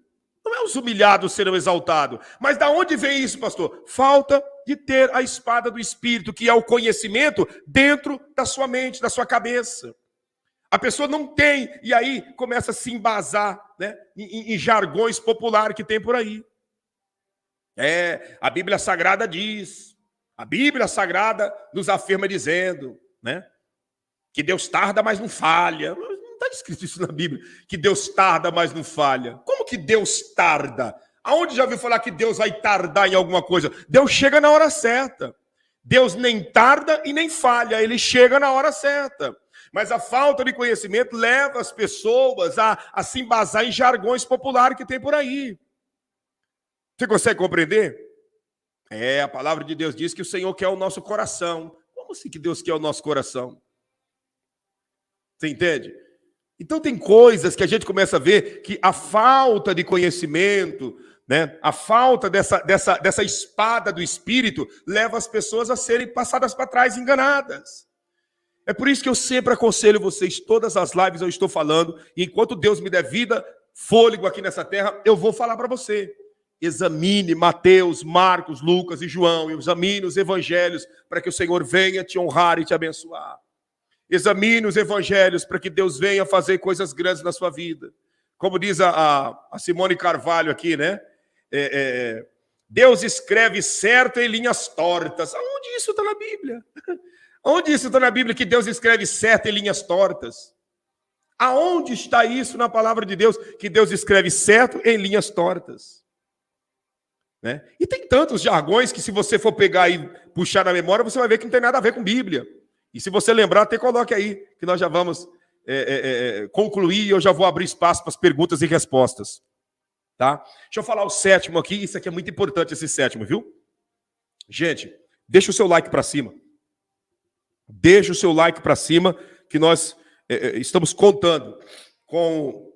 Não é os humilhados serão exaltados. Mas da onde vem isso, pastor? Falta de ter a espada do Espírito, que é o conhecimento dentro da sua mente, da sua cabeça. A pessoa não tem, e aí começa a se embasar, né, em jargões populares que tem por aí. A Bíblia Sagrada diz, a Bíblia Sagrada nos afirma dizendo, né, que Deus tarda, mas não falha. Não está escrito isso na Bíblia, que Deus tarda, mas não falha. Como que Deus tarda? Aonde já ouviu falar que Deus vai tardar em alguma coisa? Deus chega na hora certa. Deus nem tarda e nem falha, ele chega na hora certa. Mas a falta de conhecimento leva as pessoas a se embasar em jargões populares que tem por aí. Você consegue compreender? A palavra de Deus diz que o Senhor quer o nosso coração. Como assim que Deus quer o nosso coração? Você entende? Então tem coisas que a gente começa a ver que a falta de conhecimento, né, a falta dessa espada do Espírito leva as pessoas a serem passadas para trás, enganadas. É por isso que eu sempre aconselho vocês, todas as lives eu estou falando, e enquanto Deus me der vida, fôlego aqui nessa terra, eu vou falar para você. Examine Mateus, Marcos, Lucas e João, e examine os evangelhos para que o Senhor venha te honrar e te abençoar. Examine os evangelhos para que Deus venha fazer coisas grandes na sua vida. Como diz a Simone Carvalho aqui, né? Deus escreve certo em linhas tortas. Aonde isso está na Bíblia? Onde isso está na Bíblia que Deus escreve certo em linhas tortas? Aonde está isso na palavra de Deus que Deus escreve certo em linhas tortas? Né? E tem tantos jargões que se você for pegar e puxar na memória, você vai ver que não tem nada a ver com Bíblia. E se você lembrar, até coloque aí, que nós já vamos concluir e eu já vou abrir espaço para as perguntas e respostas. Tá? Deixa eu falar o sétimo aqui, isso aqui é muito importante, esse sétimo, viu? Gente, deixa o seu like para cima. Deixa o seu like para cima, que nós estamos contando com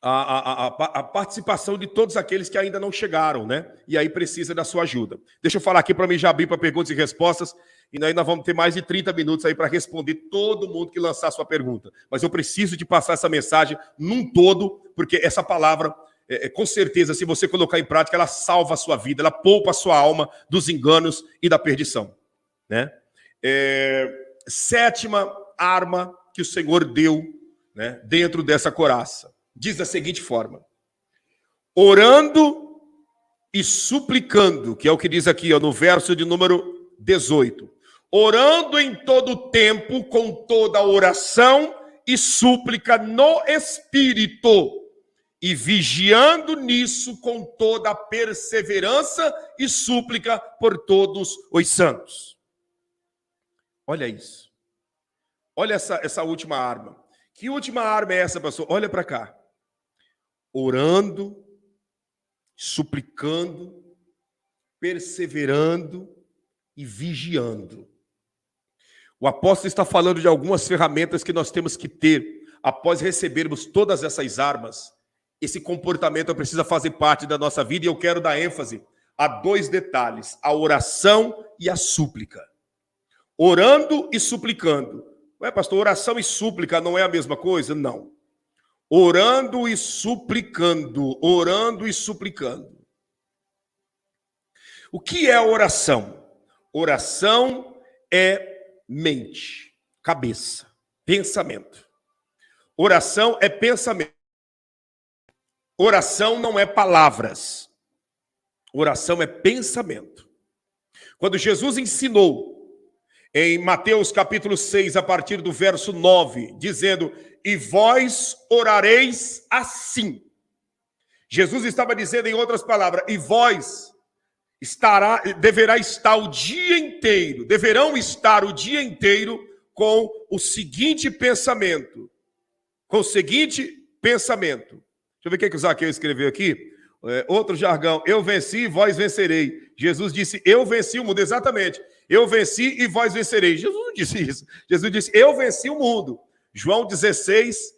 a participação de todos aqueles que ainda não chegaram, né? E aí precisa da sua ajuda. Deixa eu falar aqui para mim já abrir para perguntas e respostas, e aí nós vamos ter mais de 30 minutos aí para responder todo mundo que lançar a sua pergunta. Mas eu preciso de passar essa mensagem num todo, porque essa palavra, com certeza, se você colocar em prática, ela salva a sua vida, ela poupa a sua alma dos enganos e da perdição, né? Sétima arma que o Senhor deu, né, dentro dessa couraça. Diz da seguinte forma: orando e suplicando, que é o que diz aqui, ó, no verso de número 18. Orando em todo tempo, com toda oração e súplica no Espírito, e vigiando nisso com toda perseverança e súplica por todos os santos. Olha isso. Olha essa última arma. Que última arma é essa, pastor? Olha para cá. Orando, suplicando, perseverando e vigiando. O apóstolo está falando de algumas ferramentas que nós temos que ter após recebermos todas essas armas. Esse comportamento precisa fazer parte da nossa vida e eu quero dar ênfase a dois detalhes: a oração e a súplica. Orando e suplicando. Ué, pastor, oração e súplica não é a mesma coisa? Não. Orando e suplicando. Orando e suplicando. O que é oração? Oração é mente, cabeça, pensamento. Oração é pensamento. Oração não é palavras. Oração é pensamento. Quando Jesus ensinou em Mateus capítulo 6, a partir do verso 9, dizendo: e vós orareis assim. Jesus estava dizendo, em outras palavras, e vós deverão estar o dia inteiro com o seguinte pensamento. Com o seguinte pensamento. Deixa eu ver o que o Zaqueu escreveu aqui. Outro jargão. Eu venci, vós vencerei. Jesus disse, eu venci o mundo. Exatamente. Eu venci e vós vencereis. Jesus não disse isso. Jesus disse, eu venci o mundo. João 16,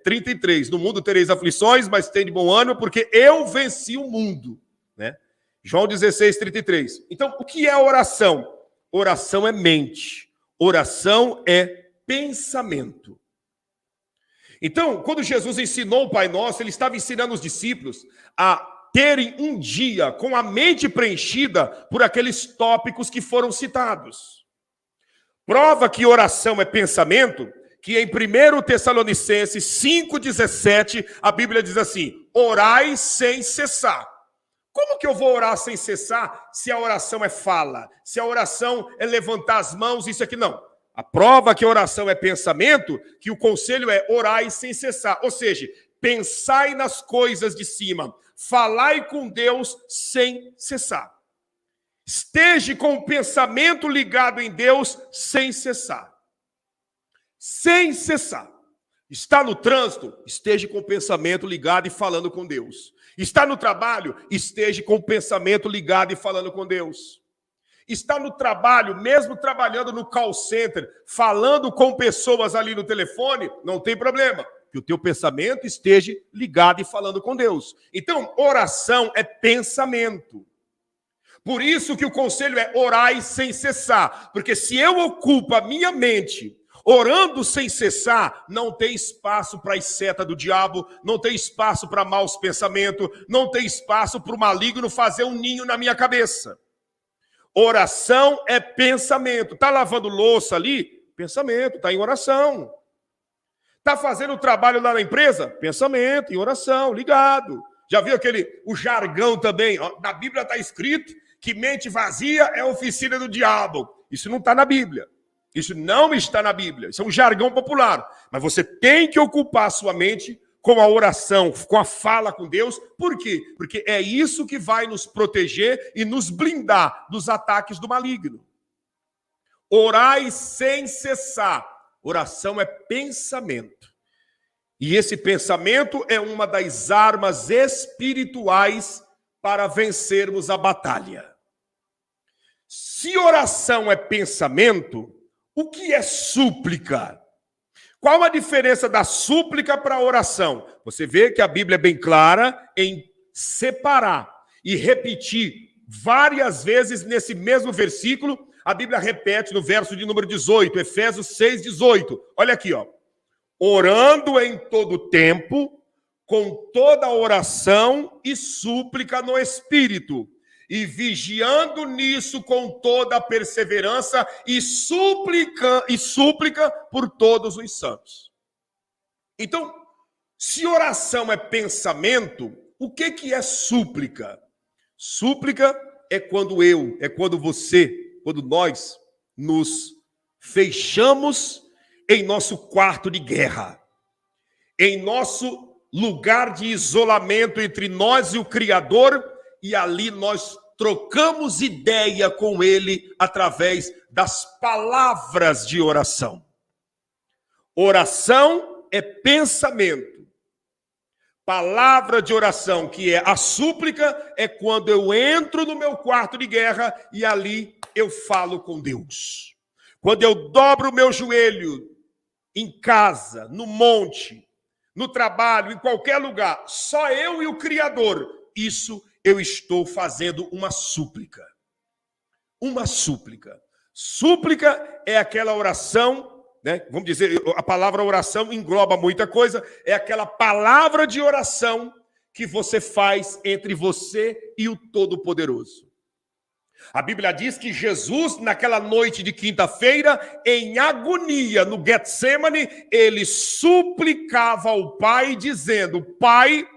33. No mundo tereis aflições, mas tem de bom ânimo, porque eu venci o mundo. Né? João 16, 33. Então, o que é oração? Oração é mente. Oração é pensamento. Então, quando Jesus ensinou o Pai Nosso, ele estava ensinando os discípulos a terem um dia com a mente preenchida por aqueles tópicos que foram citados. Prova que oração é pensamento, que em 1 Tessalonicenses 5,17, a Bíblia diz assim, orai sem cessar. Como que eu vou orar sem cessar se a oração é fala? Se a oração é levantar as mãos, isso aqui não. A prova que a oração é pensamento, que o conselho é orai sem cessar. Ou seja, pensai nas coisas de cima. Falai com Deus sem cessar. Esteja com o pensamento ligado em Deus sem cessar. Sem cessar. Está no trânsito? Esteja com o pensamento ligado e falando com Deus. Está no trabalho? Esteja com o pensamento ligado e falando com Deus. Está no trabalho, mesmo trabalhando no call center, falando com pessoas ali no telefone, não tem problema. Que o teu pensamento esteja ligado e falando com Deus. Então, oração é pensamento. Por isso que o conselho é orai sem cessar. Porque se eu ocupo a minha mente orando sem cessar, não tem espaço para a seta do diabo, não tem espaço para maus pensamentos, não tem espaço para o maligno fazer um ninho na minha cabeça. Oração é pensamento. Está lavando louça ali? Pensamento, está em oração. Está fazendo o trabalho lá na empresa? Pensamento, em oração, ligado. Já viu o jargão também? Na Bíblia está escrito que mente vazia é oficina do diabo. Isso não está na Bíblia. Isso não está na Bíblia. Isso é um jargão popular. Mas você tem que ocupar a sua mente com a oração, com a fala com Deus. Por quê? Porque é isso que vai nos proteger e nos blindar dos ataques do maligno. Orai sem cessar. Oração é pensamento. E esse pensamento é uma das armas espirituais para vencermos a batalha. Se oração é pensamento, o que é súplica? Qual a diferença da súplica para a oração? Você vê que a Bíblia é bem clara em separar e repetir várias vezes nesse mesmo versículo. A Bíblia repete no verso de número 18, Efésios 6, 18. Olha aqui, ó. Orando em todo tempo, com toda oração e súplica no Espírito, e vigiando nisso com toda a perseverança e súplica por todos os santos. Então, se oração é pensamento, o que é súplica? Súplica é quando quando nós nos fechamos em nosso quarto de guerra, em nosso lugar de isolamento entre nós e o Criador, e ali nós trocamos ideia com Ele através das palavras de oração. Oração é pensamento. Palavra de oração, que é a súplica, é quando eu entro no meu quarto de guerra e ali eu falo com Deus. Quando eu dobro o meu joelho em casa, no monte, no trabalho, em qualquer lugar, só eu e o Criador, isso eu estou fazendo uma súplica. Uma súplica. Súplica é aquela oração, né? Vamos dizer, a palavra oração engloba muita coisa, é aquela palavra de oração que você faz entre você e o Todo-Poderoso. A Bíblia diz que Jesus, naquela noite de quinta-feira, em agonia, no Getsemane, ele suplicava ao Pai, dizendo: Pai,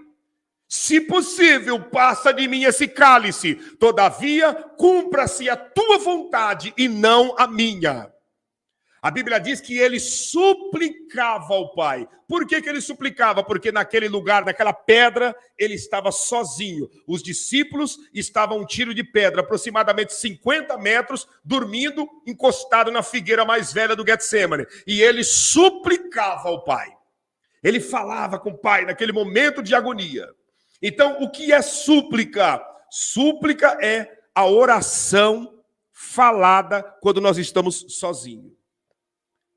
se possível, passa de mim esse cálice, todavia, cumpra-se a tua vontade e não a minha. A Bíblia diz que ele suplicava ao Pai. Por que ele suplicava? Porque naquele lugar, naquela pedra, ele estava sozinho. Os discípulos estavam a um tiro de pedra, aproximadamente 50 metros, dormindo, encostado na figueira mais velha do Getsemane. E ele suplicava ao Pai. Ele falava com o Pai naquele momento de agonia. Então, o que é súplica? Súplica é a oração falada quando nós estamos sozinhos.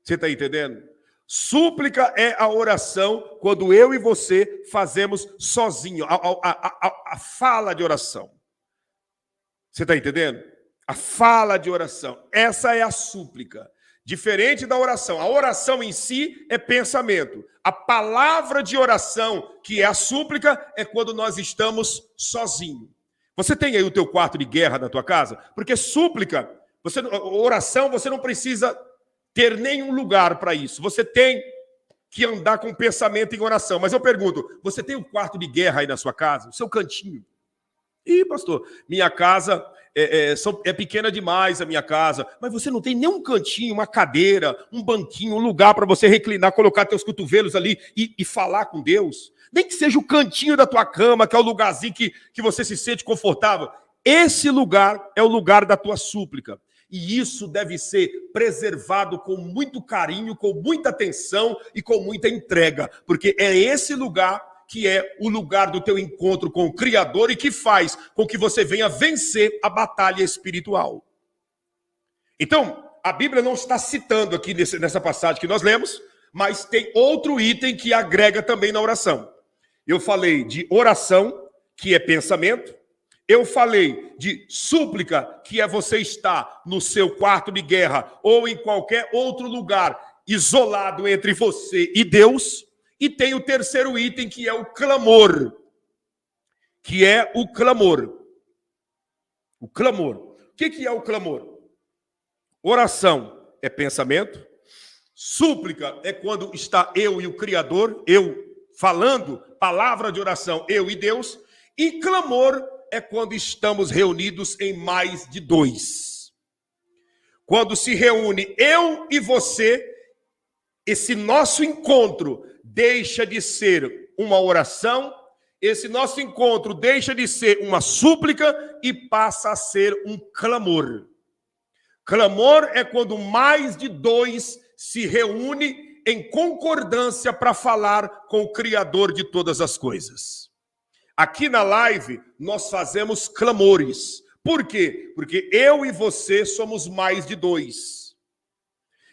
Você está entendendo? Súplica é a oração quando eu e você fazemos sozinho, a fala de oração. Você está entendendo? A fala de oração. Essa é a súplica. Diferente da oração. A oração em si é pensamento. A palavra de oração, que é a súplica, é quando nós estamos sozinhos. Você tem aí o teu quarto de guerra na tua casa? Porque súplica, oração, você não precisa ter nenhum lugar para isso. Você tem que andar com pensamento em oração. Mas eu pergunto, você tem um quarto de guerra aí na sua casa? O seu cantinho? Ih, pastor, minha casa é pequena demais, a minha casa. Mas você não tem nenhum cantinho, uma cadeira, um banquinho, um lugar para você reclinar, colocar teus cotovelos ali e falar com Deus? Nem que seja o cantinho da tua cama, que é o lugarzinho que você se sente confortável. Esse lugar é o lugar da tua súplica. E isso deve ser preservado com muito carinho, com muita atenção e com muita entrega. Porque é esse lugar que é o lugar do teu encontro com o Criador e que faz com que você venha vencer a batalha espiritual. Então, a Bíblia não está citando aqui nessa passagem que nós lemos, mas tem outro item que agrega também na oração. Eu falei de oração, que é pensamento. Eu falei de súplica, que é você estar no seu quarto de guerra ou em qualquer outro lugar isolado entre você e Deus. E tem o terceiro item, que é o clamor. Que é o clamor. O clamor. O que é o clamor? Oração é pensamento. Súplica é quando está eu e o Criador, eu falando, palavra de oração, eu e Deus. E clamor é quando estamos reunidos em mais de dois. Quando se reúne eu e você, esse nosso encontro deixa de ser uma oração, esse nosso encontro deixa de ser uma súplica e passa a ser um clamor. Clamor é quando mais de dois se reúne em concordância para falar com o Criador de todas as coisas. Aqui na live, nós fazemos clamores. Por quê? Porque eu e você somos mais de dois.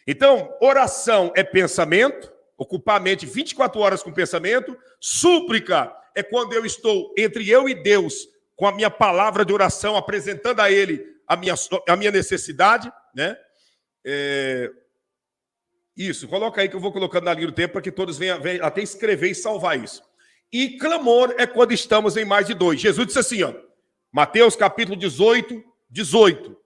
Então, oração é pensamento, ocupar a mente 24 horas com pensamento. Súplica é quando eu estou entre eu e Deus, com a minha palavra de oração, apresentando a Ele a minha necessidade, né? Isso, coloca aí que eu vou colocando na linha do tempo para que todos venham até escrever e salvar isso. E clamor é quando estamos em mais de dois. Jesus disse assim, ó, Mateus capítulo 18.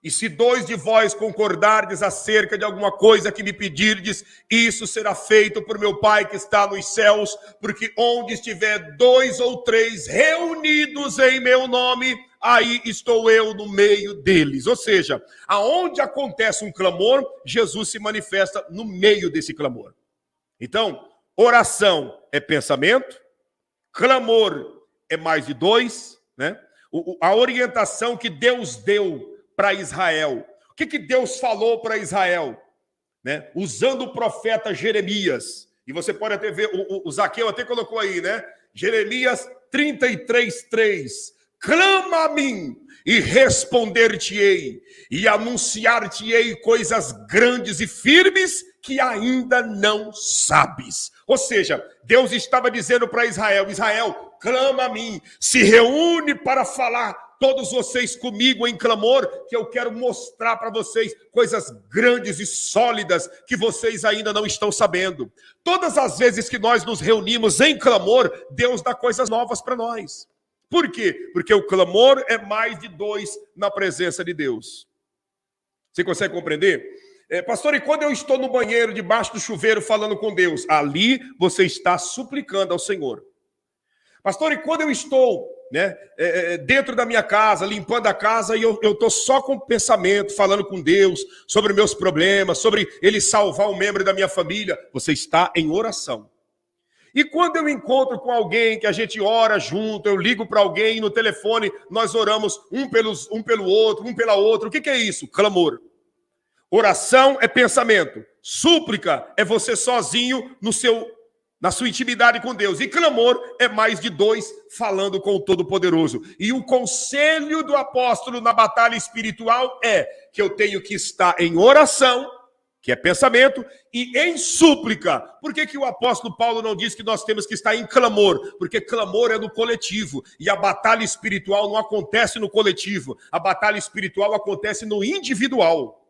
E se dois de vós concordardes acerca de alguma coisa que me pedirdes, isso será feito por meu Pai que está nos céus, porque onde estiver dois ou três reunidos em meu nome, aí estou eu no meio deles. Ou seja, aonde acontece um clamor, Jesus se manifesta no meio desse clamor. Então, oração é pensamento, clamor é mais de dois, né? A orientação que Deus deu para Israel. O que Deus falou para Israel? Né? Usando o profeta Jeremias. E você pode até ver, o Zaqueu até colocou aí, né? Jeremias 33:3. Clama a mim e responder-te-ei, e anunciar-te-ei coisas grandes e firmes que ainda não sabes. Ou seja, Deus estava dizendo para Israel, Israel, clama a mim, se reúne para falar, todos vocês comigo em clamor, que eu quero mostrar para vocês coisas grandes e sólidas que vocês ainda não estão sabendo. Todas as vezes que nós nos reunimos em clamor, Deus dá coisas novas para nós. Por quê? Porque o clamor é mais de dois na presença de Deus. Você consegue compreender? Pastor, e quando eu estou no banheiro, debaixo do chuveiro, falando com Deus? Ali você está suplicando ao Senhor. Pastor, e quando eu estou né, dentro da minha casa, limpando a casa, e eu estou só com pensamento, falando com Deus sobre meus problemas, sobre Ele salvar um membro da minha família, você está em oração. E quando eu encontro com alguém que a gente ora junto, eu ligo para alguém no telefone, nós oramos um pelo outro, um pela outra. O que é isso? Clamor. Oração é pensamento. Súplica é você sozinho na sua intimidade com Deus. E clamor é mais de dois falando com o Todo-Poderoso. E o conselho do apóstolo na batalha espiritual é que eu tenho que estar em oração, que é pensamento, e em súplica. Por que o apóstolo Paulo não diz que nós temos que estar em clamor? Porque clamor é no coletivo, e a batalha espiritual não acontece no coletivo, a batalha espiritual acontece no individual.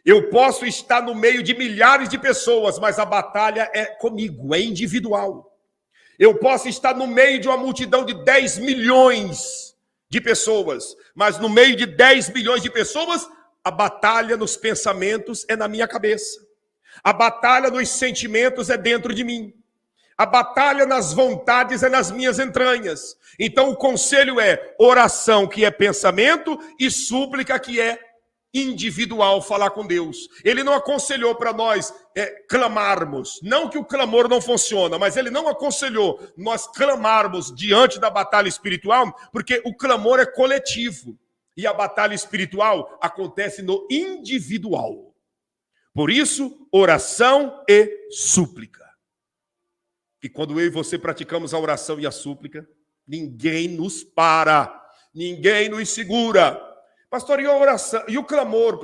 Eu posso estar no meio de milhares de pessoas, mas a batalha é comigo, é individual. Eu posso estar no meio de uma multidão de 10 milhões de pessoas, mas no meio de 10 milhões de pessoas, a batalha nos pensamentos é na minha cabeça. A batalha nos sentimentos é dentro de mim. A batalha nas vontades é nas minhas entranhas. Então o conselho é oração, que é pensamento, e súplica, que é individual, falar com Deus. Ele não aconselhou para nós clamarmos. Não que o clamor não funciona, mas ele não aconselhou nós clamarmos diante da batalha espiritual, porque o clamor é coletivo. E a batalha espiritual acontece no individual. Por isso, oração e súplica. E quando eu e você praticamos a oração e a súplica, ninguém nos para, ninguém nos segura. Pastor, e a oração? E o clamor?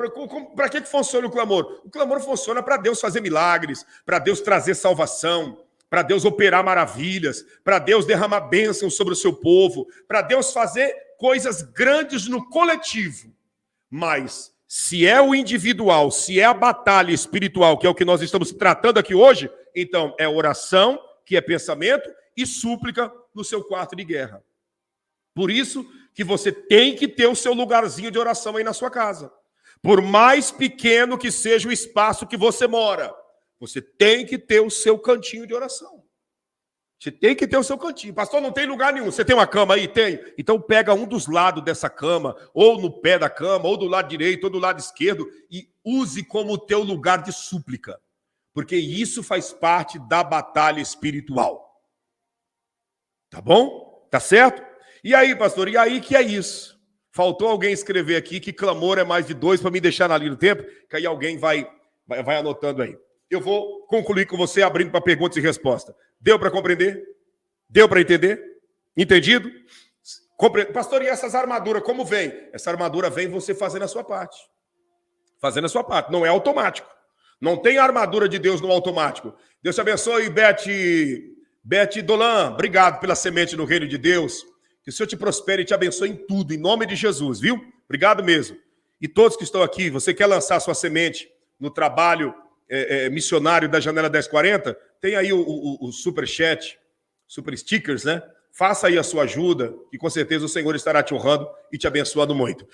Para que funciona o clamor? O clamor funciona para Deus fazer milagres, para Deus trazer salvação, para Deus operar maravilhas, para Deus derramar bênçãos sobre o seu povo, para Deus fazer coisas grandes no coletivo. Mas se é o individual, se é a batalha espiritual, que é o que nós estamos tratando aqui hoje, então é oração, que é pensamento, e súplica no seu quarto de guerra. Por isso que você tem que ter o seu lugarzinho de oração aí na sua casa. Por mais pequeno que seja o espaço que você mora, você tem que ter o seu cantinho de oração. Você tem que ter o seu cantinho. Pastor, não tem lugar nenhum. Você tem uma cama aí? Tem. Então pega um dos lados dessa cama, ou no pé da cama, ou do lado direito, ou do lado esquerdo, e use como o teu lugar de súplica. Porque isso faz parte da batalha espiritual. Tá bom? Tá certo? E aí, pastor? E aí que é isso? Faltou alguém escrever aqui que clamor é mais de dois para me deixar na linha do tempo, que aí alguém vai anotando aí. Eu vou concluir com você abrindo para perguntas e respostas. Deu para compreender? Deu para entender? Entendido? Pastor, e essas armaduras, como vem? Essa armadura vem você fazendo a sua parte. Fazendo a sua parte. Não é automático. Não tem a armadura de Deus no automático. Deus te abençoe, Beth Dolan. Obrigado pela semente no reino de Deus. Que o Senhor te prospere e te abençoe em tudo, em nome de Jesus, viu? Obrigado mesmo. E todos que estão aqui, você quer lançar sua semente no trabalho missionário da Janela 1040, tem aí o super chat, super stickers, né? Faça aí a sua ajuda, que com certeza o Senhor estará te honrando e te abençoando muito.